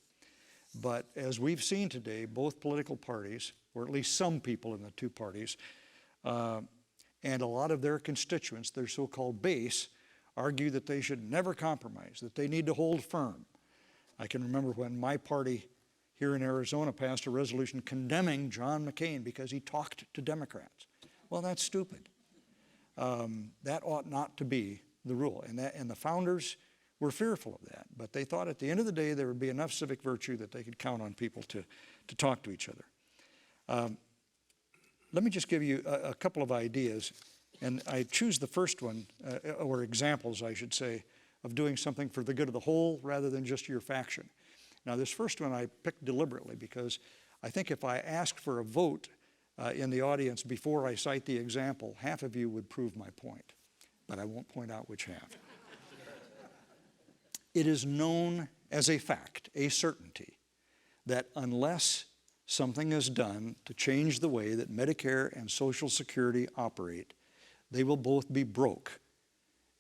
But as we've seen today, both political parties, or at least some people in the two parties, and a lot of their constituents, their so-called base, argue that they should never compromise, that they need to hold firm. I can remember when my party here in Arizona passed a resolution condemning John McCain because he talked to Democrats. Well, that's stupid. That ought not to be the rule. And the founders were fearful of that. But they thought at the end of the day there would be enough civic virtue that they could count on people to talk to each other. Let me just give you a couple of ideas. And I choose the first one, or examples, I should say, of doing something for the good of the whole rather than just your faction. Now, this first one I picked deliberately because I think if I asked for a vote in the audience before I cite the example, half of you would prove my point, but I won't point out which half. It is known as a fact, a certainty, that unless something is done to change the way that Medicare and Social Security operate, they will both be broke.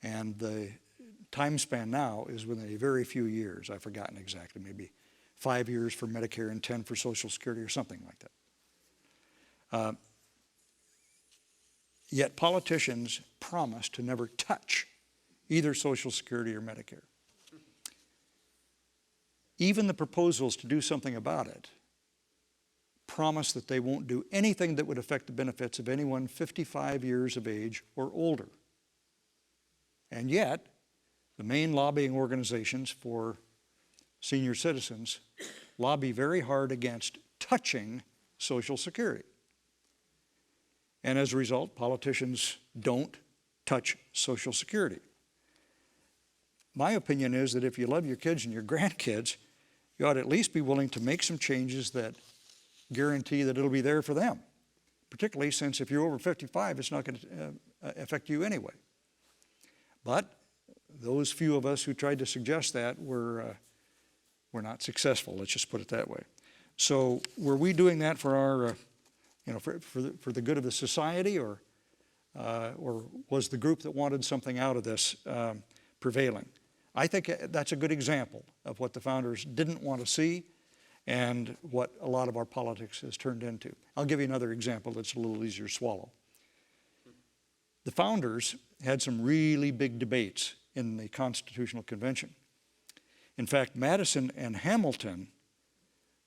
And the time span now is within a very few years. I've forgotten exactly, maybe 5 years for Medicare and 10 for Social Security or something like that. Yet politicians promise to never touch either Social Security or Medicare. Even the proposals to do something about it promise that they won't do anything that would affect the benefits of anyone 55 years of age or older. And yet, the main lobbying organizations for senior citizens lobby very hard against touching Social Security. And as a result, politicians don't touch Social Security. My opinion is that if you love your kids and your grandkids, you ought to at least be willing to make some changes that guarantee that it'll be there for them, particularly since if you're over 55, it's not going to affect you anyway. But those few of us who tried to suggest that were not successful, let's just put it that way. So were we doing that for our, for the good of the society, or was the group that wanted something out of this prevailing? I think that's a good example of what the founders didn't want to see and what a lot of our politics has turned into. I'll give you another example that's a little easier to swallow. The founders had some really big debates in the Constitutional Convention. In fact, Madison and Hamilton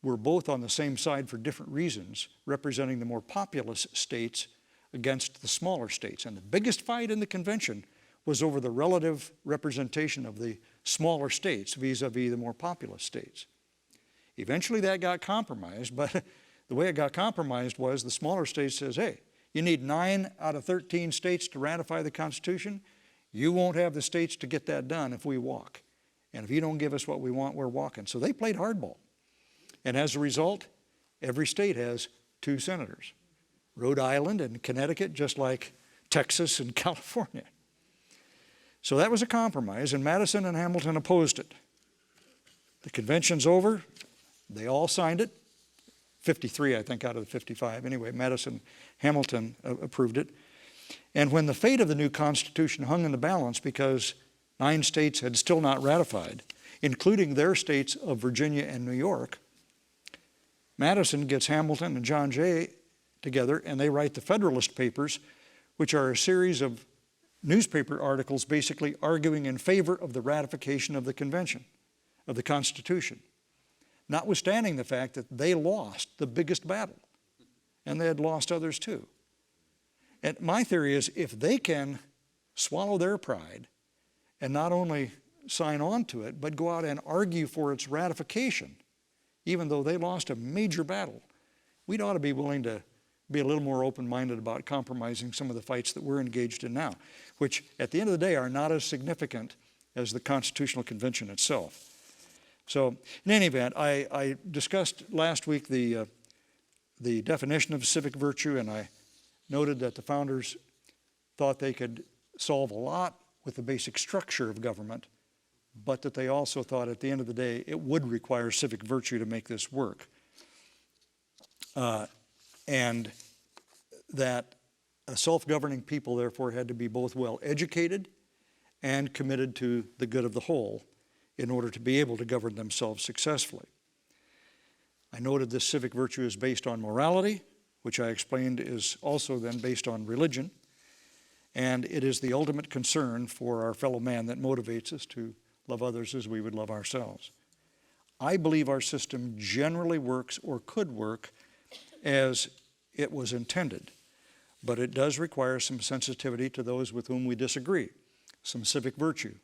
were both on the same side for different reasons, representing the more populous states against the smaller states. And the biggest fight in the convention was over the relative representation of the smaller states vis-a-vis the more populous states. Eventually that got compromised, but the way it got compromised was the smaller states says, hey, you need 9 out of 13 states to ratify the Constitution. You won't have the states to get that done if we walk. And if you don't give us what we want, we're walking. So they played hardball. And as a result, every state has 2 senators. Rhode Island and Connecticut, just like Texas and California. So that was a compromise, and Madison and Hamilton opposed it. The convention's over. They all signed it. 53, I think, out of the 55. Anyway, Madison, Hamilton approved it. And when the fate of the new Constitution hung in the balance because 9 states had still not ratified, including their states of Virginia and New York, Madison gets Hamilton and John Jay together, and they write the Federalist Papers, which are a series of newspaper articles basically arguing in favor of the ratification of the convention, of the Constitution, notwithstanding the fact that they lost the biggest battle, and they had lost others too. And my theory is if they can swallow their pride and not only sign on to it, but go out and argue for its ratification, even though they lost a major battle, we'd ought to be willing to be a little more open-minded about compromising some of the fights that we're engaged in now, which at the end of the day are not as significant as the Constitutional Convention itself. So in any event, I discussed last week the definition of civic virtue, and I noted that the founders thought they could solve a lot with the basic structure of government, but that they also thought at the end of the day it would require civic virtue to make this work. And that a self-governing people, therefore, had to be both well-educated and committed to the good of the whole in order to be able to govern themselves successfully. I noted this civic virtue is based on morality, which I explained is also then based on religion, and it is the ultimate concern for our fellow man that motivates us to love others as we would love ourselves. I believe our system generally works or could work as it was intended, but it does require some sensitivity to those with whom we disagree, some civic virtue.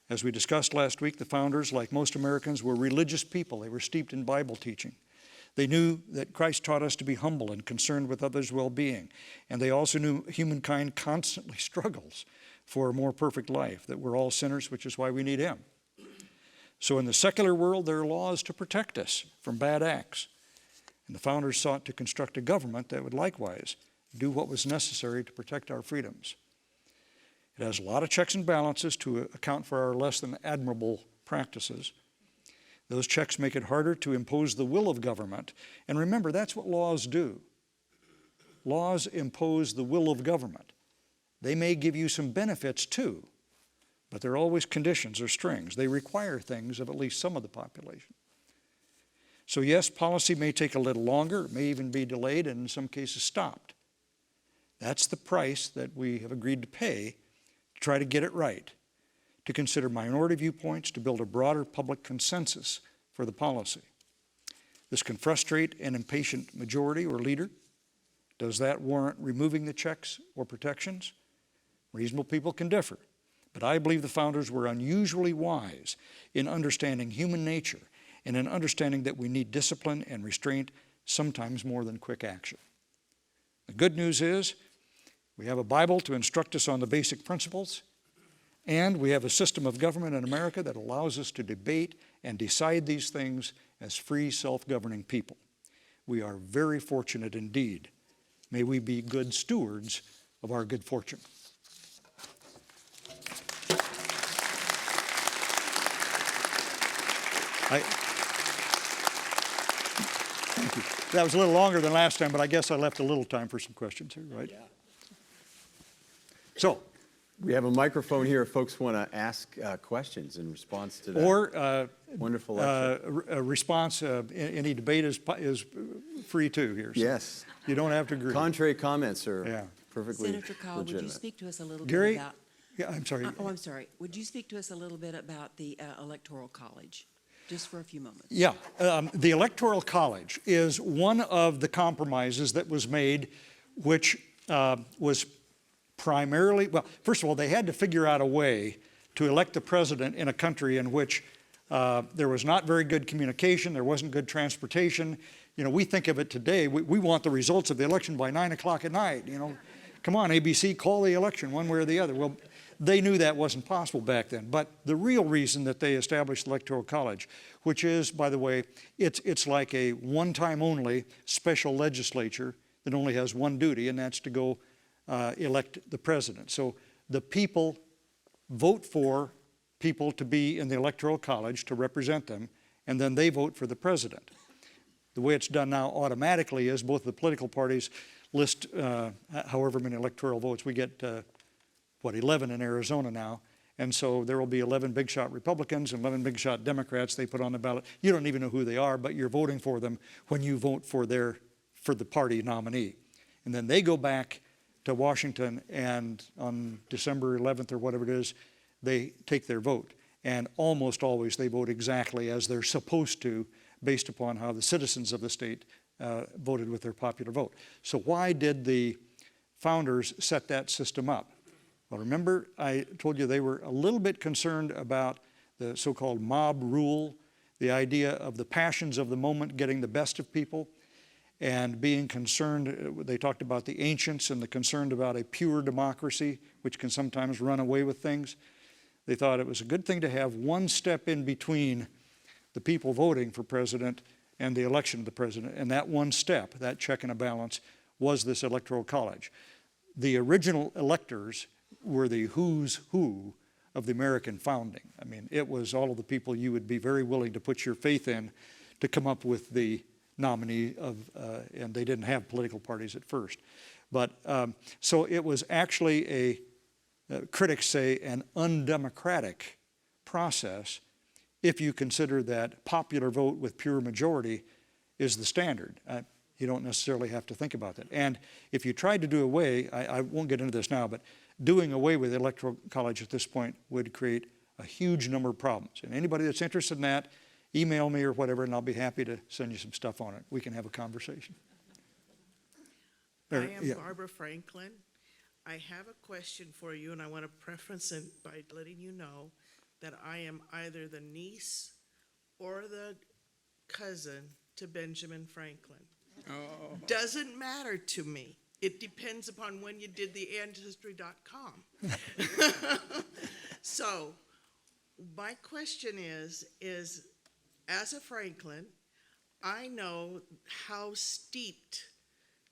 As we discussed last week, the founders, like most Americans, were religious people. They were steeped in Bible teaching. They knew that Christ taught us to be humble and concerned with others' well-being, and they also knew humankind constantly struggles for a more perfect life, that we're all sinners, which is why we need Him. So in the secular world, there are laws to protect us from bad acts. And the founders sought to construct a government that would likewise do what was necessary to protect our freedoms. It has a lot of checks and balances to account for our less than admirable practices. Those checks make it harder to impose the will of government. And remember, that's what laws do. Laws impose the will of government. They may give you some benefits too, but they're always conditions or strings. They require things of at least some of the population. So yes, policy may take a little longer, it may even be delayed, and in some cases stopped. That's the price that we have agreed to pay to try to get it right, to consider minority viewpoints, to build a broader public consensus for the policy. This can frustrate an impatient majority or leader. Does that warrant removing the checks or protections? Reasonable people can differ. But I believe the founders were unusually wise in understanding human nature and in understanding that we need discipline and restraint, sometimes more than quick action. The good news is we have a Bible to instruct us on the basic principles, and we have a system of government in America that allows us to debate and decide these things as free, self-governing people. We are very fortunate indeed. May we be good stewards of our good fortune. Thank you. That was a little longer than last time, but I guess I left a little time for some questions here, right? Yeah. So, We have a microphone here if folks want to ask questions in response to that. or Wonderful lecture. a response, any debate is free too here. So Yes. you don't have to agree. Contrary comments are Yeah. perfectly Senator Kyle, would you legitimate. speak to us a little Gary? bit about? Yeah, I'm sorry. I'm sorry. Would you speak to us a little bit about the Electoral College, just for a few moments? Yeah, the Electoral College is one of the compromises that was made, which was primarily, well, first of all, they had to figure out a way to elect the president in a country in which there was not very good communication, there wasn't good transportation. You know, we think of it today, we want the results of the election by 9 o'clock at night, you know. Come on, ABC, call the election one way or the other. Well, they knew that wasn't possible back then. But the real reason that they established the Electoral College, which is, by the way, it's like a one-time only special legislature that only has one duty, and that's to go elect the president. So the people vote for people to be in the Electoral College to represent them, and then they vote for the president. The way it's done now automatically is both the political parties list however many electoral votes. We get, 11 in Arizona now. And so there will be 11 big shot Republicans and 11 big shot Democrats they put on the ballot. You don't even know who they are, but you're voting for them when you vote for the party nominee. And then they go back to Washington, and on December 11th or whatever it is, they take their vote. And almost always they vote exactly as they're supposed to, based upon how the citizens of the state voted with their popular vote. So why did the founders set that system up? Well, remember I told you they were a little bit concerned about the so-called mob rule, the idea of the passions of the moment getting the best of people, and being concerned, they talked about the ancients and the concern about a pure democracy, which can sometimes run away with things. They thought it was a good thing to have one step in between the people voting for president and the election of the president, and that one step, that check and a balance, was this Electoral College. The original electors were the who's who of the American founding. I mean, it was all of the people you would be very willing to put your faith in to come up with the nominee of, and they didn't have political parties at first. But so it was actually critics say, an undemocratic process if you consider that popular vote with pure majority is the standard. You don't necessarily have to think about that. And if you tried to do away, I won't get into this now, but doing away with the Electoral College at this point would create a huge number of problems. And anybody that's interested in that, email me or whatever, and I'll be happy to send you some stuff on it. We can have a conversation. I am Barbara Franklin. I have a question for you, and I want to preface it by letting you know that I am either the niece or the cousin to Benjamin Franklin. Oh. Doesn't matter to me. It depends upon when you did the ancestry.com. So, my question is as a Franklin, I know how steeped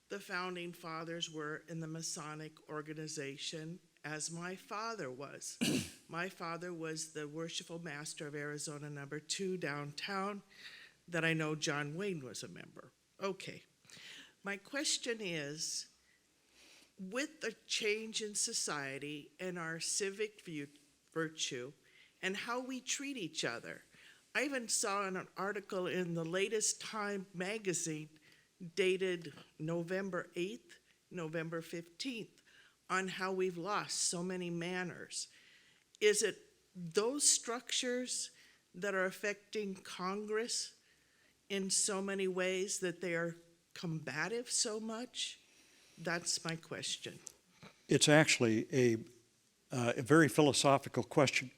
the founding fathers were in the Masonic organization, as my father was. My father was the worshipful master of Arizona number 2 downtown, that I know John Wayne was a member. Okay. My question is, with the change in society and our civic virtue and how we treat each other, I even saw an article in the latest Time magazine dated November 8th, November 15th, on how we've lost so many manners. Is it those structures that are affecting Congress in so many ways that they are combative so much? That's my question. It's actually a very philosophical question.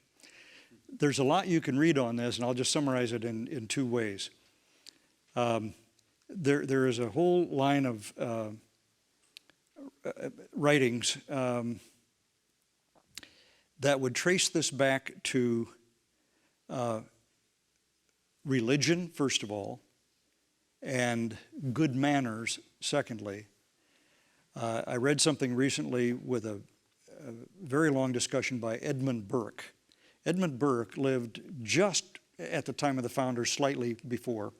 There's a lot you can read on this, and I'll just summarize it in 2 ways. There is a whole line of writings that would trace this back to religion, first of all, and good manners, secondly. I read something recently with a very long discussion by Edmund Burke. Edmund Burke lived just at the time of the founders, slightly before,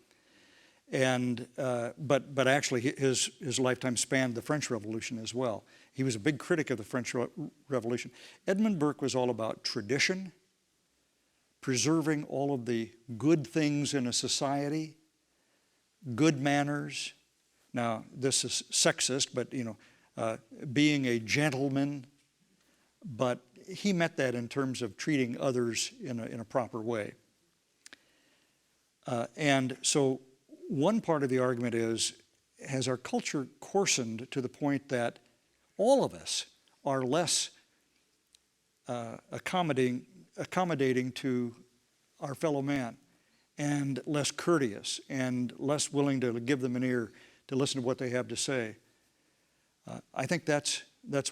and but actually his lifetime spanned the French Revolution as well. He was a big critic of the French Revolution. Edmund Burke was all about tradition, preserving all of the good things in a society, good manners. Now, this is sexist, but being a gentleman, but he meant that in terms of treating others in a proper way. And so one part of the argument is, has our culture coarsened to the point that all of us are less accommodating to our fellow man, and less courteous, and less willing to give them an ear to listen to what they have to say? I think that's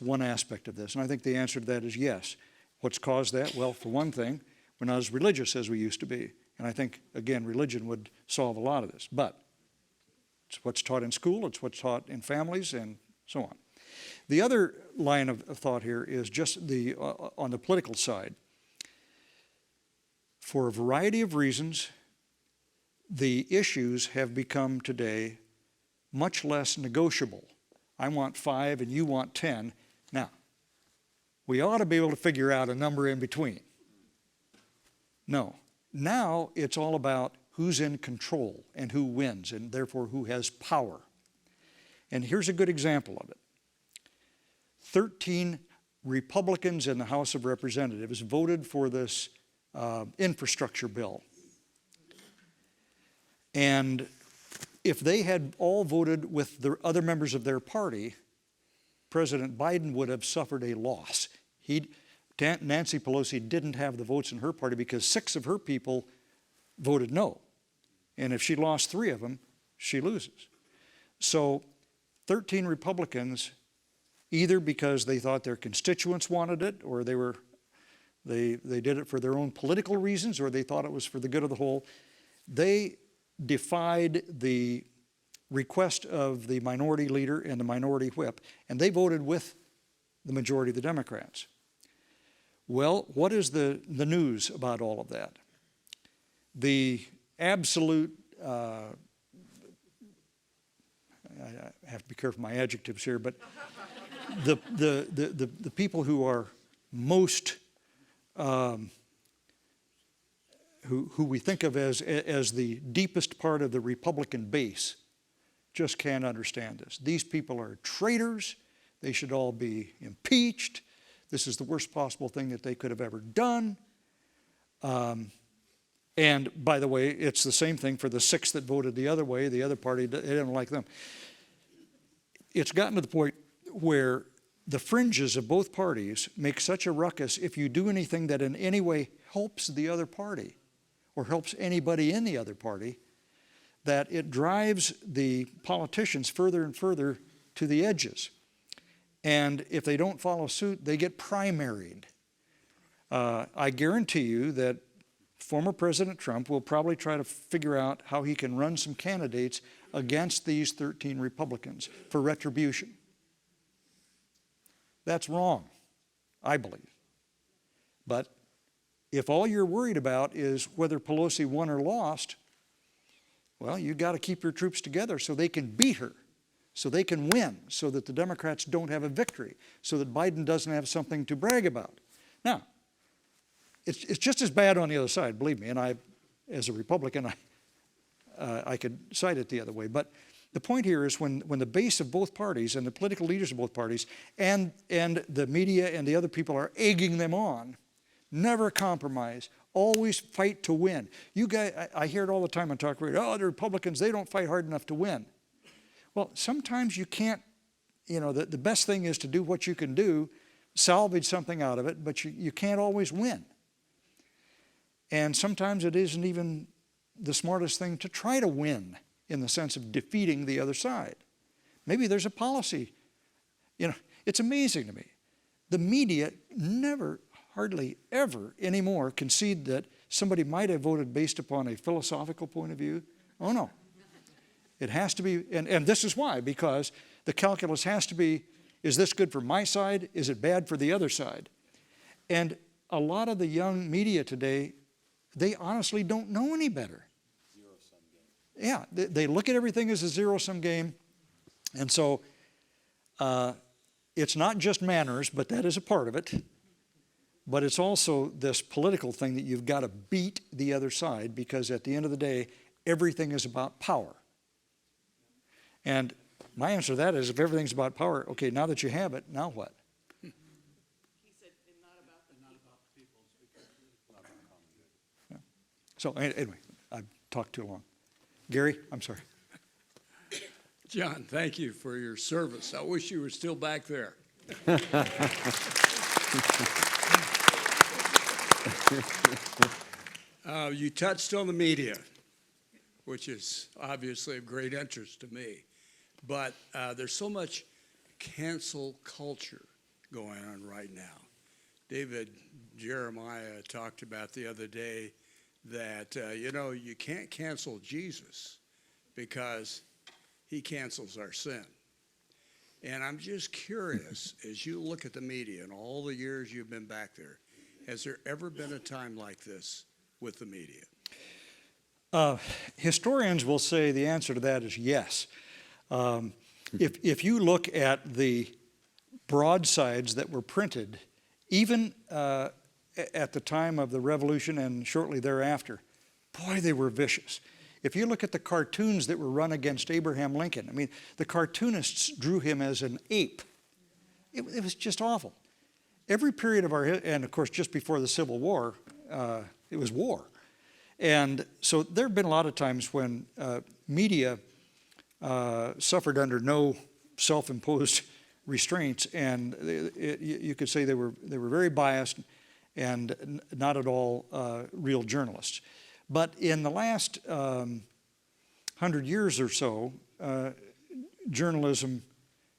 one aspect of this, and I think the answer to that is yes. What's caused that? Well, for one thing, we're not as religious as we used to be, and I think, again, religion would solve a lot of this, but it's what's taught in school, it's what's taught in families, and so on. The other line of thought here is just on the political side. For a variety of reasons, the issues have become today much less negotiable. I want 5 and you want 10. Now, we ought to be able to figure out a number in between. No. Now it's all about who's in control and who wins, and therefore who has power. And here's a good example of it. 13 Republicans in the House of Representatives voted for this infrastructure bill. And if they had all voted with the other members of their party, President Biden would have suffered a loss. Nancy Pelosi didn't have the votes in her party because 6 of her people voted no. And if she lost 3 of them, she loses. So 13 Republicans, either because they thought their constituents wanted it, or they did it for their own political reasons, or they thought it was for the good of the whole, they defied the request of the minority leader and the minority whip, and they voted with the majority of the Democrats. Well, what is the news about all of that? The absolute, I have to be careful of my adjectives here, but the people who are most, who we think of as the deepest part of the Republican base, just can't understand this. These people are traitors. They should all be impeached. This is the worst possible thing that they could have ever done. And by the way, it's the same thing for the 6 that voted the other way. The other party, they didn't like them. It's gotten to the point where the fringes of both parties make such a ruckus if you do anything that in any way helps the other party or helps anybody in the other party, that it drives the politicians further and further to the edges. And if they don't follow suit, they get primaried. I guarantee you that former President Trump will probably try to figure out how he can run some candidates against these 13 Republicans for retribution. That's wrong, I believe. But if all you're worried about is whether Pelosi won or lost, well, you've got to keep your troops together so they can beat her, so they can win, so that the Democrats don't have a victory, so that Biden doesn't have something to brag about. Now, it's just as bad on the other side, believe me, and I, as a Republican, I could cite it the other way. But the point here is when the base of both parties and the political leaders of both parties and the media and the other people are egging them on, never compromise, always fight to win. You guys, I hear it all the time on talk radio, oh, the Republicans, they don't fight hard enough to win. Well, sometimes you can't, you know, the best thing is to do what you can do, salvage something out of it, but you can't always win. And sometimes it isn't even the smartest thing to try to win in the sense of defeating the other side. Maybe there's a policy. You know, it's amazing to me. The media never, hardly ever anymore concede that somebody might have voted based upon a philosophical point of view. Oh no. It has to be, and this is why, because the calculus has to be, is this good for my side? Is it bad for the other side? And a lot of the young media today, they honestly don't know any better. Zero-sum game. Yeah, they look at everything as a zero-sum game. And so it's not just manners, but that is a part of it. But it's also this political thing that you've got to beat the other side, because at the end of the day, everything is about power. And my answer to that is, if everything's about power, okay, now that you have it, now what? He said, not about the people. Yeah. So anyway, I've talked too long. Gary, I'm sorry. John, thank you for your service. I wish you were still back there. You touched on the media, which is obviously of great interest to me. But there's so much cancel culture going on right now. David Jeremiah talked about the other day that, you know, you can't cancel Jesus because he cancels our sin. And I'm just curious, as you look at the media and all the years you've been back there, has there ever been a time like this with the media? Historians will say the answer to that is yes. If you look at the broadsides that were printed, even at the time of the Revolution and shortly thereafter, boy, they were vicious. If you look at the cartoons that were run against Abraham Lincoln, I mean, the cartoonists drew him as an ape. It was just awful. Every period of our, and of course just before the Civil War, it was war. And so there have been a lot of times when media suffered under no self-imposed restraints, and you could say they were very biased and not at all real journalists. But in the last 100 years or so, journalism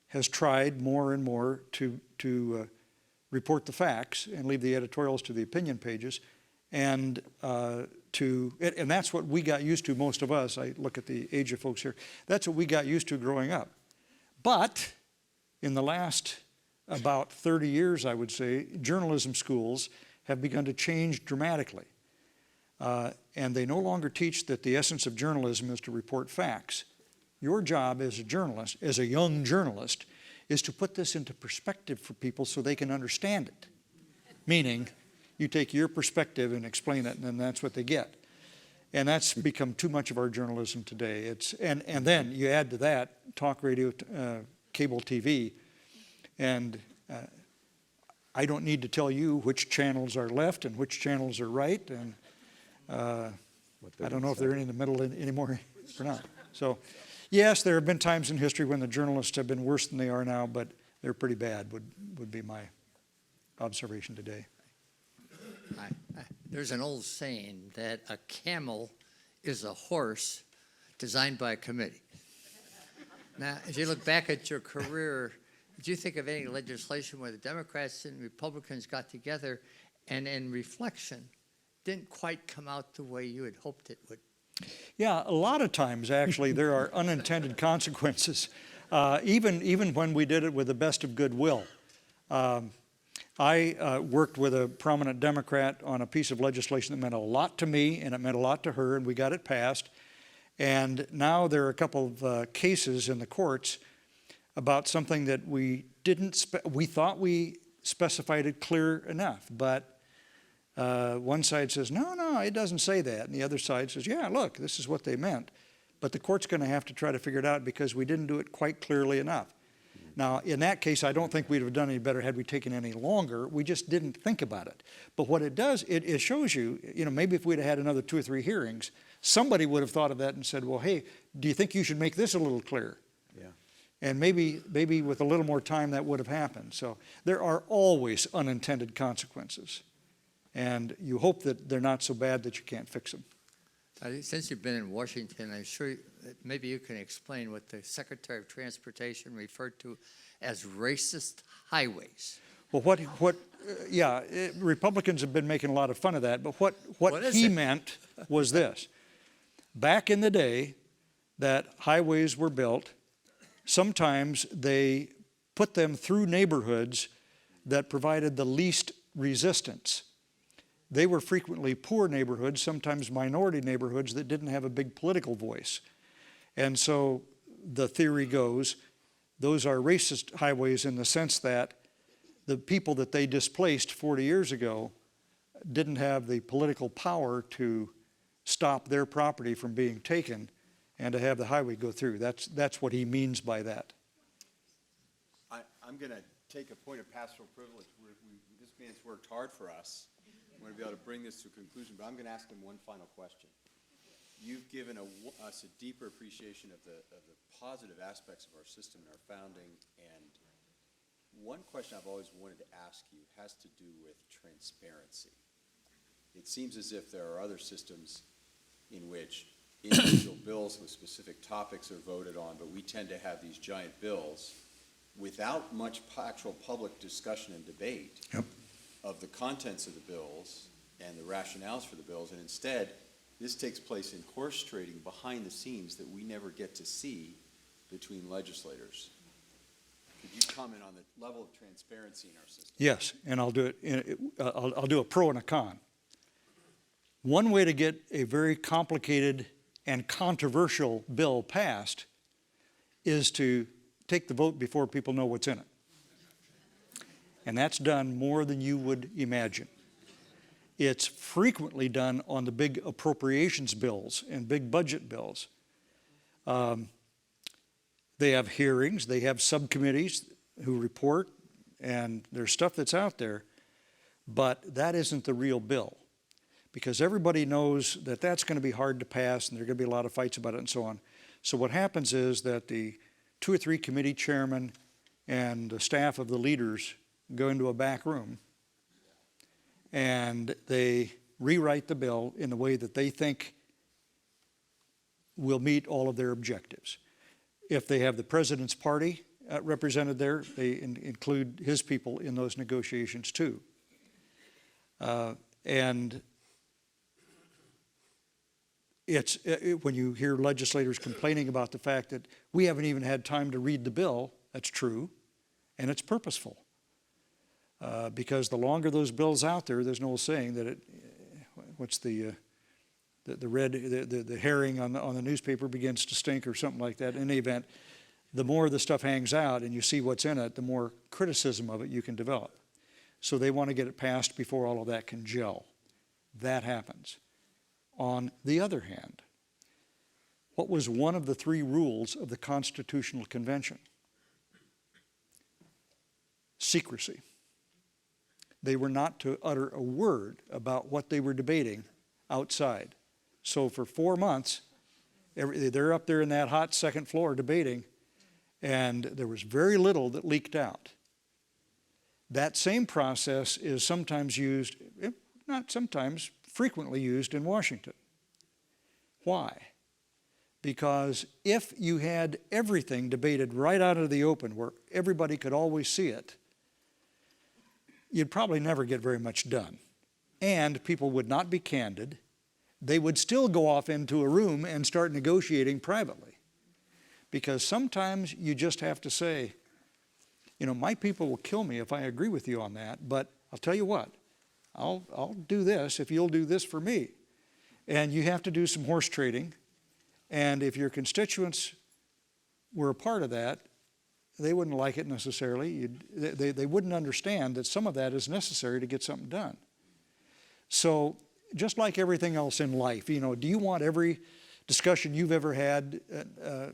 has tried more and more to report the facts and leave the editorials to the opinion pages, and that's what we got used to, most of us. I look at the age of folks here. That's what we got used to growing up. But in the last about 30 years, I would say, journalism schools have begun to change dramatically. And they no longer teach that the essence of journalism is to report facts. Your job as a journalist, as a young journalist, is to put this into perspective for people so they can understand it. Meaning, you take your perspective and explain it, and then that's what they get. And that's become too much of our journalism today. And then you add to that talk radio, cable TV, and I don't need to tell you which channels are left and which channels are right, and I don't know if they're in the middle anymore or not. So, yes, there have been times in history when the journalists have been worse than they are now, but they're pretty bad, would be my observation today. There's an old saying that a camel is a horse designed by a committee. Now, as you look back at your career, did you think of any legislation where the Democrats and Republicans got together and in reflection didn't quite come out the way you had hoped it would. Yeah, a lot of times, actually, there are unintended consequences, even when we did it with the best of goodwill. I worked with a prominent Democrat on a piece of legislation that meant a lot to me, and it meant a lot to her, and we got it passed. And now there are a couple of cases in the courts about something that we thought we specified it clear enough, but one side says, no, it doesn't say that. And the other side says, yeah, look, this is what they meant. But the court's going to have to try to figure it out because we didn't do it quite clearly enough. Now, in that case, I don't think we'd have done any better had we taken any longer. We just didn't think about it. But what it does, it shows you, maybe if we'd have had another 2 or 3 hearings, somebody would have thought of that and said, well, hey, do you think you should make this a little clearer? Yeah. And maybe with a little more time that would have happened. So there are always unintended consequences. And you hope that they're not so bad that you can't fix them. Since you've been in Washington, I'm sure that maybe you can explain what the Secretary of Transportation referred to as racist highways. Well, Republicans have been making a lot of fun of that, but what he meant was this. Back in the day that highways were built, sometimes they put them through neighborhoods that provided the least resistance. They were frequently poor neighborhoods, sometimes minority neighborhoods that didn't have a big political voice. And so the theory goes, those are racist highways in the sense that the people that they displaced 40 years ago didn't have the political power to stop their property from being taken and to have the highway go through. That's what he means by that. I'm going to take a point of pastoral privilege. This man's worked hard for us. I'm going to be able to bring this to a conclusion, but I'm going to ask him one final question. You've given us a deeper appreciation of the positive aspects of our system and our founding, and one question I've always wanted to ask you has to do with transparency. It seems as if there are other systems in which individual bills with specific topics are voted on, but we tend to have these giant bills without much actual public discussion and debate. Yep. Of the contents of the bills and the rationales for the bills, and instead, this takes place in horse trading behind the scenes that we never get to see between legislators. Could you comment on the level of transparency in our system? Yes, and I'll do it. I'll do a pro and a con. One way to get a very complicated and controversial bill passed is to take the vote before people know what's in it. And that's done more than you would imagine. It's frequently done on the big appropriations bills and big budget bills. They have hearings, they have subcommittees who report, and there's stuff that's out there, but that isn't the real bill. Because everybody knows that that's going to be hard to pass, and there are going to be a lot of fights about it and so on. So what happens is that the 2 or 3 committee chairmen and the staff of the leaders go into a back room and they rewrite the bill in a way that they think will meet all of their objectives. If they have the president's party represented there, they include his people in those negotiations too. And when you hear legislators complaining about the fact that we haven't even had time to read the bill, that's true, and it's purposeful. Because the longer those bills out there, there's an old saying that the herring on the newspaper begins to stink or something like that. In any event, the more the stuff hangs out and you see what's in it, the more criticism of it you can develop. So they want to get it passed before all of that can gel. That happens. On the other hand, what was one of the 3 rules of the Constitutional Convention? Secrecy. They were not to utter a word about what they were debating outside. So for 4 months, they're up there in that hot second floor debating, and there was very little that leaked out. That same process is sometimes used, not sometimes, frequently used in Washington. Why? Because if you had everything debated right out of the open where everybody could always see it, you'd probably never get very much done. and people would not be candid, they would still go off into a room and start negotiating privately. Because sometimes you just have to say, you know, my people will kill me if I agree with you on that, but I'll tell you what, I'll do this if you'll do this for me. And you have to do some horse trading. And if your constituents were a part of that, they wouldn't like it necessarily. They wouldn't understand that some of that is necessary to get something done. So just like everything else in life, you know, do you want every discussion you've ever had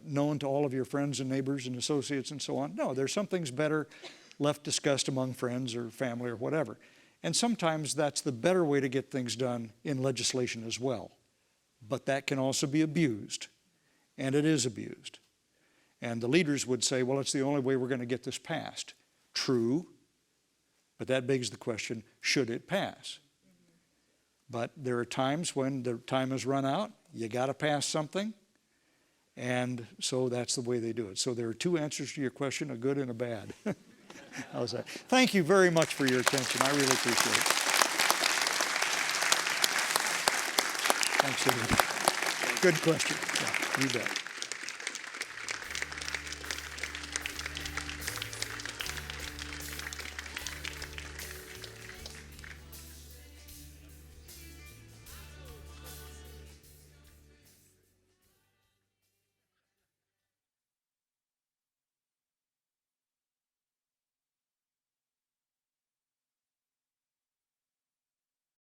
known to all of your friends and neighbors and associates and so on? No, there's some things better left discussed among friends or family or whatever. And sometimes that's the better way to get things done in legislation as well. But that can also be abused, and it is abused. And the leaders would say, well, it's the only way we're going to get this passed. True, but that begs the question, should it pass? But there are times when the time has run out, you got to pass something, and so that's the way they do it. So there are two answers to your question, a good and a bad. How's that? Thank you very much for your attention. I really appreciate it. Thanks, David. Good question. Yeah, you bet.